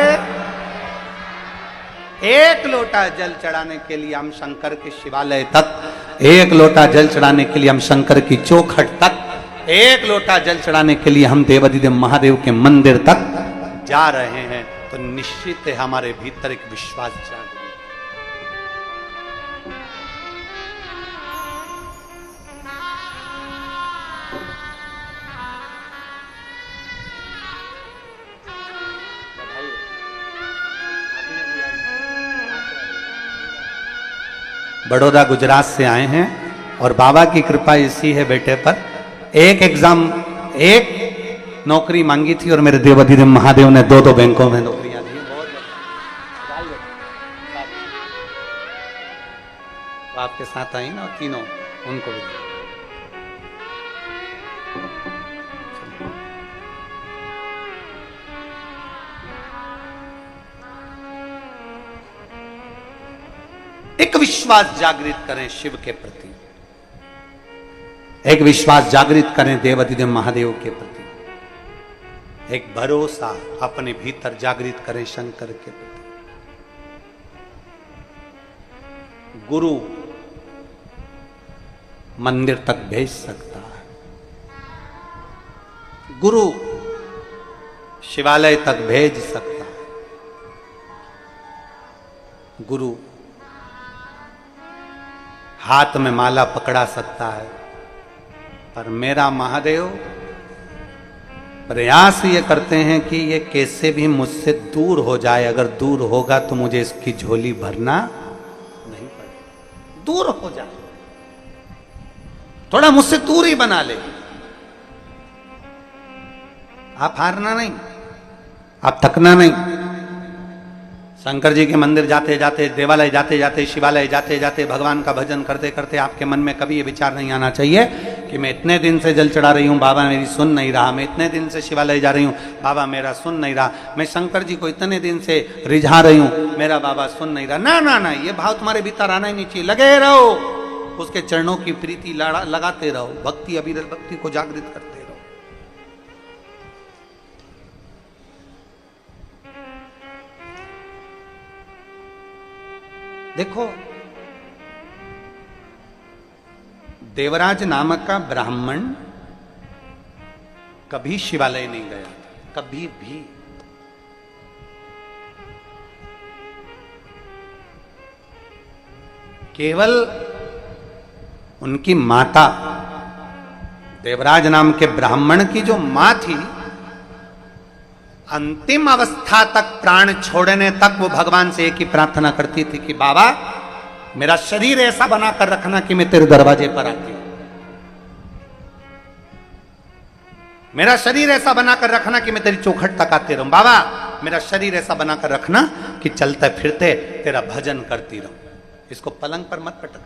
एक लोटा जल चढ़ाने के लिए हम शंकर के शिवालय तक, एक लोटा जल चढ़ाने के लिए हम शंकर की चौखट तक, एक लोटा जल चढ़ाने के लिए हम देवाधिदेव महादेव के मंदिर तक जा रहे हैं, तो निश्चित है हमारे भीतर एक विश्वास जागृत। बड़ौदा गुजरात से आए हैं और बाबा की कृपा इसी है बेटे पर। एक एग्जाम, एक नौकरी मांगी थी और मेरे देवाधिदेव महादेव ने दो दो बैंकों में नौकरियां दी। तो आपके साथ आई ना तीनों, उनको भी एक विश्वास जागृत करें शिव के प्रति, एक विश्वास जागृत करें देवाधिदेव महादेव के प्रति, एक भरोसा अपने भीतर जागृत करें शंकर के प्रति। गुरु मंदिर तक भेज सकता है, गुरु शिवालय तक भेज सकता है, गुरु हाथ में माला पकड़ा सकता है, पर मेरा महादेव प्रयास ये करते हैं कि ये कैसे भी मुझसे दूर हो जाए। अगर दूर होगा तो मुझे इसकी झोली भरना नहीं पड़ेगा। दूर हो जाए, थोड़ा मुझसे दूर ही बना ले। आप हारना नहीं, आप थकना नहीं। शंकर जी के मंदिर जाते जाते, देवालय जाते जाते, शिवालय जाते जाते, भगवान का भजन करते करते आपके मन में कभी ये विचार नहीं आना चाहिए कि मैं इतने दिन से जल चढ़ा रही हूँ, बाबा मेरी सुन नहीं रहा। मैं इतने दिन से शिवालय जा रही हूँ, बाबा मेरा सुन नहीं रहा। मैं शंकर जी को इतने दिन से रिझा रही हूँ, मेरा बाबा सुन नहीं रहा। ना ना ना, ये भाव तुम्हारे भीतर आना ही नहीं चाहिए। लगे रहो, उसके चरणों की प्रीति लगाते रहो, भक्ति अविरल भक्ति को जागृत करते रहो। देखो, देवराज नामक का ब्राह्मण कभी शिवालय नहीं गया, कभी भी। केवल उनकी माता, देवराज नाम के ब्राह्मण की जो मां थी, अंतिम अवस्था तक, प्राण छोड़ने तक वो भगवान से एक ही प्रार्थना करती थी कि बाबा मेरा शरीर ऐसा बनाकर रखना कि मैं तेरे दरवाजे पर आती हूं। मेरा शरीर ऐसा बनाकर रखना कि मैं तेरी चौखट तक आते रहूं। बाबा मेरा शरीर ऐसा बनाकर रखना कि चलते फिरते तेरा भजन करती रहूं। इसको पलंग पर मत पटक।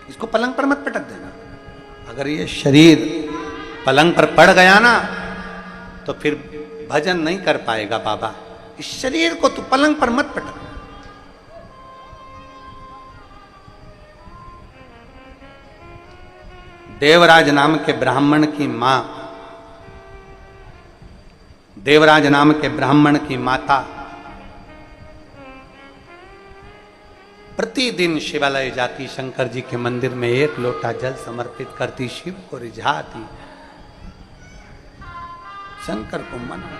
इसको पलंग पर मत पटक देना। अगर ये शरीर पलंग पर पड़ गया ना तो फिर भजन नहीं कर पाएगा। बाबा इस शरीर को तू पलंग पर मत पटक। देवराज नाम के ब्राह्मण की मां देवराज नाम के ब्राह्मण की माता प्रतिदिन शिवालय जाती, शंकर जी के मंदिर में एक लोटा जल समर्पित करती, शिव को रिझाती, शंकर को मना।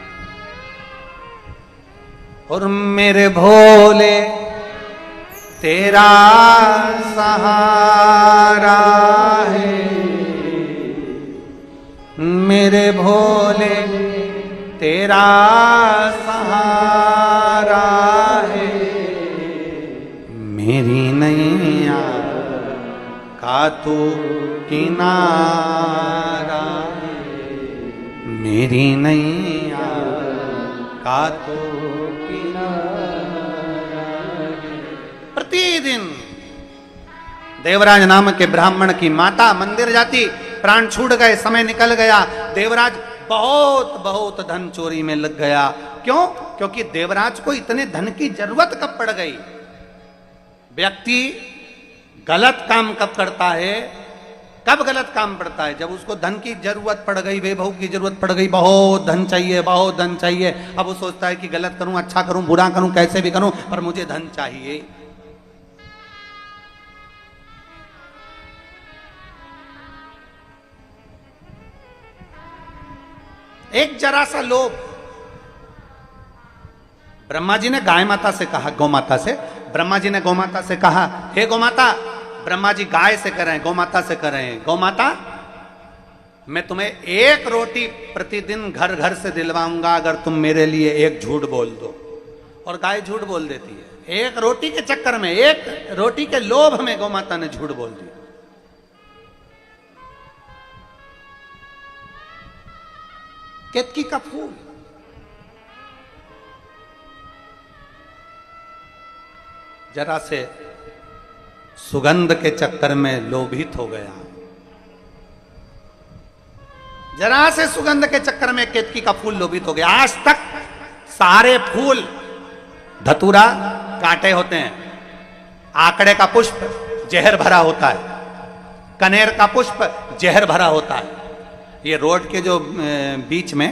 और मेरे भोले तेरा सहारा है, मेरे भोले तेरा सहारा है, मेरी नैया का तू किनारा है, मेरी नैया का तू किनारा है। प्रतिदिन देवराज नाम के ब्राह्मण की माता मंदिर जाती, प्राण छूट गए, समय निकल गया, देवराज बहुत बहुत धन चोरी में लग गया। क्यों? क्योंकि देवराज को इतने धन की जरूरत कब पड़ गई? व्यक्ति गलत काम कब करता है? कब गलत काम पड़ता है? जब उसको धन की जरूरत पड़ गई, वैभव की जरूरत पड़ गई, बहुत धन चाहिए, बहुत धन चाहिए। अब वो सोचता है कि गलत करूं, अच्छा करूं, बुरा करूं, कैसे भी करूं, पर मुझे धन चाहिए। एक जरा सा लोभ। ब्रह्मा जी ने गाय माता से कहा, गौ माता से, ब्रह्मा जी ने गौ माता से कहा, हे गौ माता, ब्रह्मा जी गाय से कर रहे हैं, गौ माता से कर रहे हैं, गौ माता मैं तुम्हें एक रोटी प्रतिदिन घर घर से दिलवाऊंगा अगर तुम मेरे लिए एक झूठ बोल दो। और गाय झूठ बोल देती है। एक रोटी के चक्कर में, एक रोटी के लोभ में गौ माता ने झूठ बोल दिया। केतकी का फूल, जरा से सुगंध के चक्कर में लोभित हो गया, जरा से सुगंध के चक्कर में केतकी का फूल लोभित हो गया। आज तक सारे फूल धतूरा कांटे होते हैं, आकड़े का पुष्प जहर भरा होता है, कनेर का पुष्प जहर भरा होता है। ये रोड के जो बीच में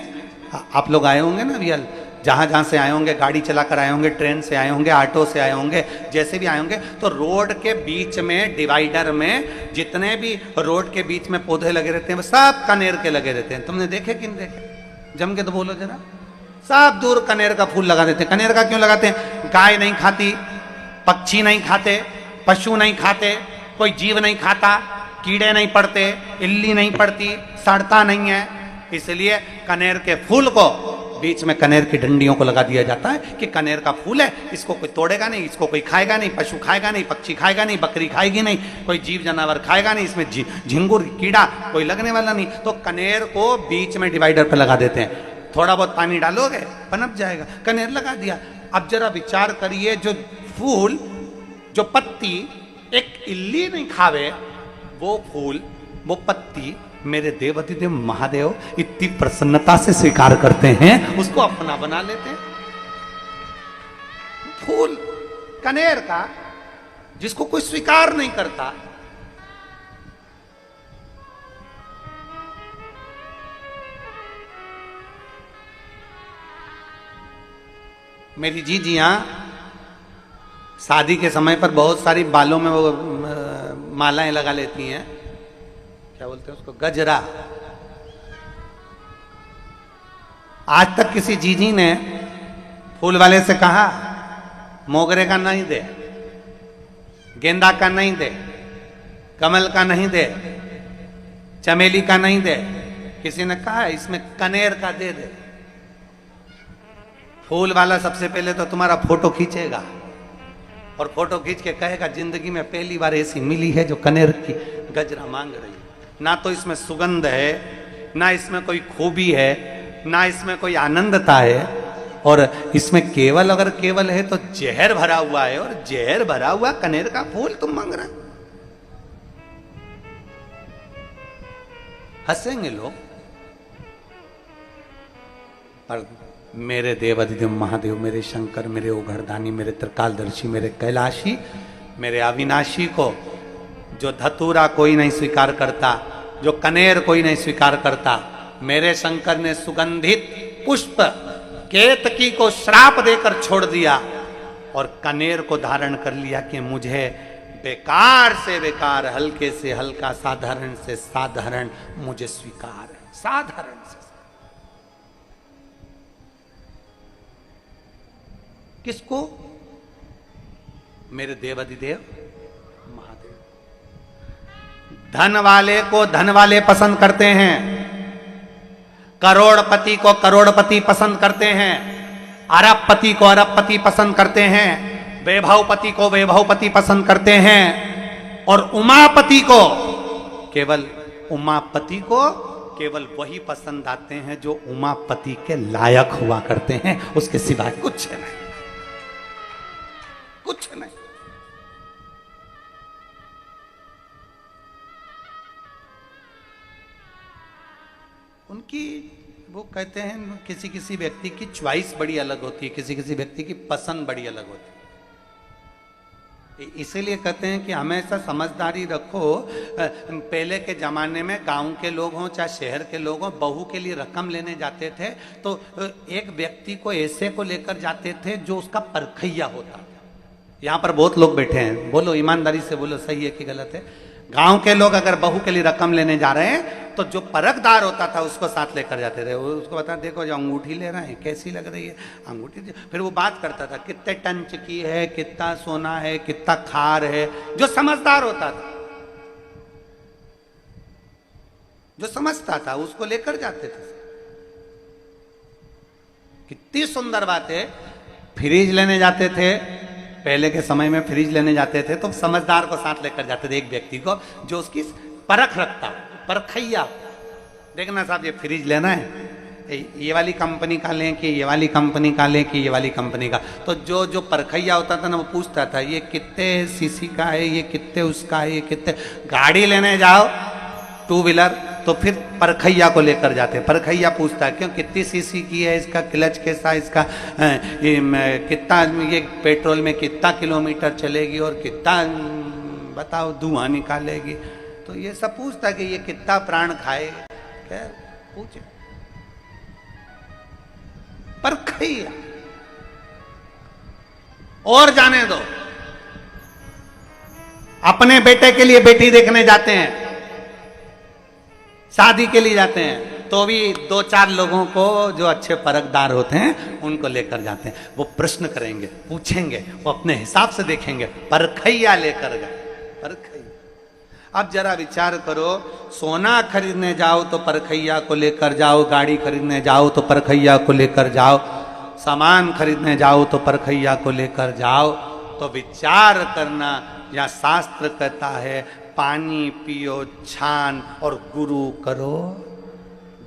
आप लोग आए होंगे ना, रियल जहां जहां से आए होंगे, गाड़ी चलाकर आए होंगे, ट्रेन से आए होंगे, ऑटो से आए होंगे, जैसे भी आए होंगे, तो रोड के बीच में डिवाइडर में जितने भी रोड के बीच में पौधे लगे रहते हैं वो सब कनेर के लगे रहते हैं। तुमने देखे कि नहीं देखे? जम के तो बोलो जरा। सब दूर कनेर का फूल लगा देते हैं। कनेर का क्यों लगाते हैं? गाय नहीं खाती, पक्षी नहीं खाते, पशु नहीं खाते, कोई जीव नहीं खाता, कीड़े नहीं पड़ते, इल्ली नहीं पड़ती, सड़ता नहीं है, इसलिए कनेर के फूल को बीच में कनेर की डंडियों को लगा दिया जाता है कि कनेर का फूल है, इसको कोई तोड़ेगा नहीं, इसको कोई खाएगा नहीं, पशु खाएगा नहीं, पक्षी खाएगा नहीं, बकरी खाएगी नहीं, कोई जीव जानवर खाएगा नहीं, इसमें झिंगुर कीड़ा कोई लगने वाला नहीं। तो कनेर को बीच में डिवाइडर पर लगा देते हैं। थोड़ा बहुत पानी डालोगे पनप जाएगा, कनेर लगा दिया। अब जरा विचार करिए, जो फूल, जो पत्ती एक इल्ली नहीं खावे, वो फूल, वो पत्ती मेरे देवाधिदेव महादेव इतनी प्रसन्नता से स्वीकार करते हैं, उसको अपना बना लेते हैं। फूल कनेर का जिसको कोई स्वीकार नहीं करता, मेरी जीजियां शादी के समय पर बहुत सारी बालों में वो मालाएं लगा लेती हैं, क्या बोलते हैं उसको, गजरा। आज तक किसी जीजी ने फूल वाले से कहा मोगरे का नहीं दे, गेंदा का नहीं दे, कमल का नहीं दे, चमेली का नहीं दे, किसी ने कहा इसमें कनेर का दे दे। फूल वाला सबसे पहले तो तुम्हारा फोटो खींचेगा और फोटो खींच के कहेगा जिंदगी में पहली बार ऐसी मिली है जो कनेर की गजरा मांग रही है। ना तो इसमें सुगंध है, ना इसमें कोई खूबी है, ना इसमें कोई आनंदता है, और इसमें केवल, अगर केवल है तो जहर भरा हुआ है, और जहर भरा हुआ कनेर का फूल तुम मांग रहे। हंसेंगे लोग, पर मेरे देवाधिदेव महादेव, मेरे शंकर, मेरे ओघरदानी, मेरे त्रिकालदर्शी, मेरे कैलाशी, मेरे अविनाशी को जो धतूरा कोई नहीं स्वीकार करता, जो कनेर कोई नहीं स्वीकार करता, मेरे शंकर ने सुगंधित पुष्प केतकी को श्राप देकर छोड़ दिया और कनेर को धारण कर लिया कि मुझे बेकार से बेकार, हल्के से हल्का, साधारण से साधारण मुझे स्वीकार है। साधारण से किसको? मेरे देवाधिदेव महादेव। धन वाले को धन वाले पसंद करते हैं, करोड़पति को करोड़पति पसंद करते हैं, अरबपति को अरबपति पसंद करते हैं, वैभवपति को वैभवपति पसंद करते हैं, और उमापति को केवल वही पसंद आते हैं जो उमापति के लायक हुआ करते हैं, उसके सिवाय कुछ नहीं, कुछ नहीं। उनकी वो कहते हैं किसी किसी व्यक्ति की चॉइस बड़ी अलग होती है, किसी किसी व्यक्ति की पसंद बड़ी अलग होती है। इसीलिए कहते हैं कि हमेशा समझदारी रखो। पहले के जमाने में गांव के लोग हों चाहे शहर के लोग हों, बहू के लिए रकम लेने जाते थे तो एक व्यक्ति को ऐसे को लेकर जाते थे जो उसका परखैया होता था। यहाँ पर बहुत लोग बैठे हैं, बोलो ईमानदारी से बोलो, सही है कि गलत है? गांव के लोग अगर बहू के लिए रकम लेने जा रहे हैं तो जो परखदार होता था उसको साथ लेकर जाते थे। उसको बता, देखो जो अंगूठी ले रहे हैं कैसी लग रही है अंगूठी। फिर वो बात करता था कितने टन की है, कितना सोना है, कितना खार है। जो समझदार होता था, जो समझता था, उसको लेकर जाते थे। कितनी सुंदर बात है। फ्रिज लेने जाते थे, पहले के समय में फ्रिज लेने जाते थे तो समझदार को साथ लेकर जाते थे, एक व्यक्ति को जो उसकी परख रखता, परखैया। देखना साहब ये फ्रिज लेना है, ये वाली कंपनी का लें कि ये वाली कंपनी का लें कि ये वाली कंपनी का। तो जो परखैया होता था ना, वो पूछता था ये कितने सीसी का है, ये कितने उसका है, ये कितने। गाड़ी लेने जाओ टू व्हीलर तो फिर परखैया को लेकर जाते। परखैया पूछता है क्यों, कितनी सीसी की है, इसका क्लच कैसा, इसका कितना, ये पेट्रोल में कितना किलोमीटर चलेगी और कितना बताओ धुआं निकालेगी। तो ये सब पूछता कि ये कितना प्राण खाए, क्या पूछे। परखैया। और जाने दो, अपने बेटे के लिए बेटी देखने जाते हैं, शादी के लिए जाते हैं, तो भी 2-4 लोगों को जो अच्छे परखदार होते हैं उनको लेकर जाते हैं। वो प्रश्न करेंगे, पूछेंगे, वो अपने हिसाब से देखेंगे। परखैया लेकर गए, परखैया। अब जरा विचार करो, सोना खरीदने जाओ तो परखैया को लेकर जाओ, गाड़ी खरीदने जाओ तो परखैया को लेकर जाओ, सामान खरीदने जाओ तो परखैया को लेकर जाओ। तो विचार करना, या शास्त्र कहता है पानी पियो छान और गुरु करो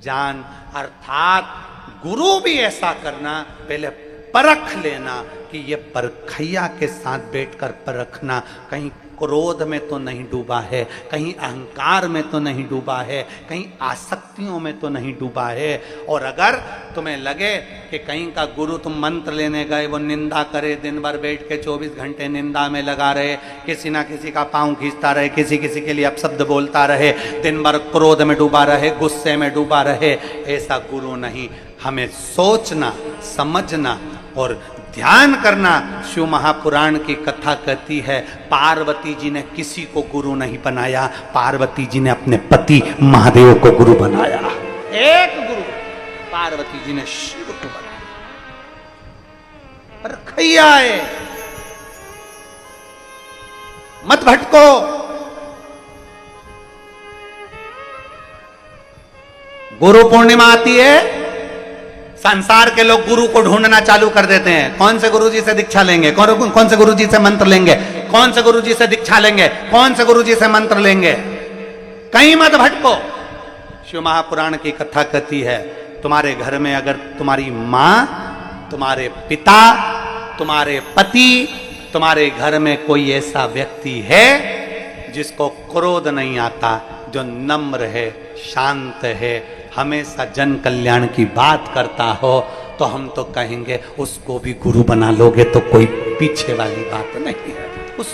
जान। अर्थात गुरु भी ऐसा करना, पहले परख लेना कि ये परखैया के साथ बैठकर परखना, कहीं क्रोध में तो नहीं डूबा है, कहीं अहंकार में तो नहीं डूबा है, कहीं आसक्तियों में तो नहीं डूबा है। और अगर तुम्हें लगे कि कहीं का गुरु, तुम मंत्र लेने गए, वो निंदा करे, दिन भर बैठ के 24 घंटे निंदा में लगा रहे, किसी ना किसी का पांव खींचता रहे, किसी किसी के लिए अपशब्द बोलता रहे, दिन भर क्रोध में डूबा रहे, गुस्से में डूबा रहे, ऐसा गुरु नहीं। हमें सोचना, समझना और ध्यान करना। शिव महापुराण की कथा कहती है पार्वती जी ने किसी को गुरु नहीं बनाया, पार्वती जी ने अपने पति महादेव को गुरु बनाया। एक गुरु पार्वती जी ने शिव को बनाया। परखैया है, मत भटको। गुरु पूर्णिमा आती है, संसार के लोग गुरु को ढूंढना चालू कर देते हैं। कौन से गुरुजी से दीक्षा लेंगे, कौन से गुरुजी से मंत्र लेंगे, कौन से गुरुजी से दीक्षा लेंगे, कौन से गुरुजी से मंत्र लेंगे। कहीं मत भटको। शिव महापुराण की कथा कहती है तुम्हारे घर में अगर तुम्हारी मां, तुम्हारे पिता, तुम्हारे पति, तुम्हारे घर में कोई ऐसा व्यक्ति है जिसको क्रोध नहीं आता, जो नम्र है, शांत है, हमेशा जन कल्याण की बात करता हो, तो हम तो कहेंगे उसको भी गुरु बना लोगे तो कोई पीछे वाली बात नहीं है। उस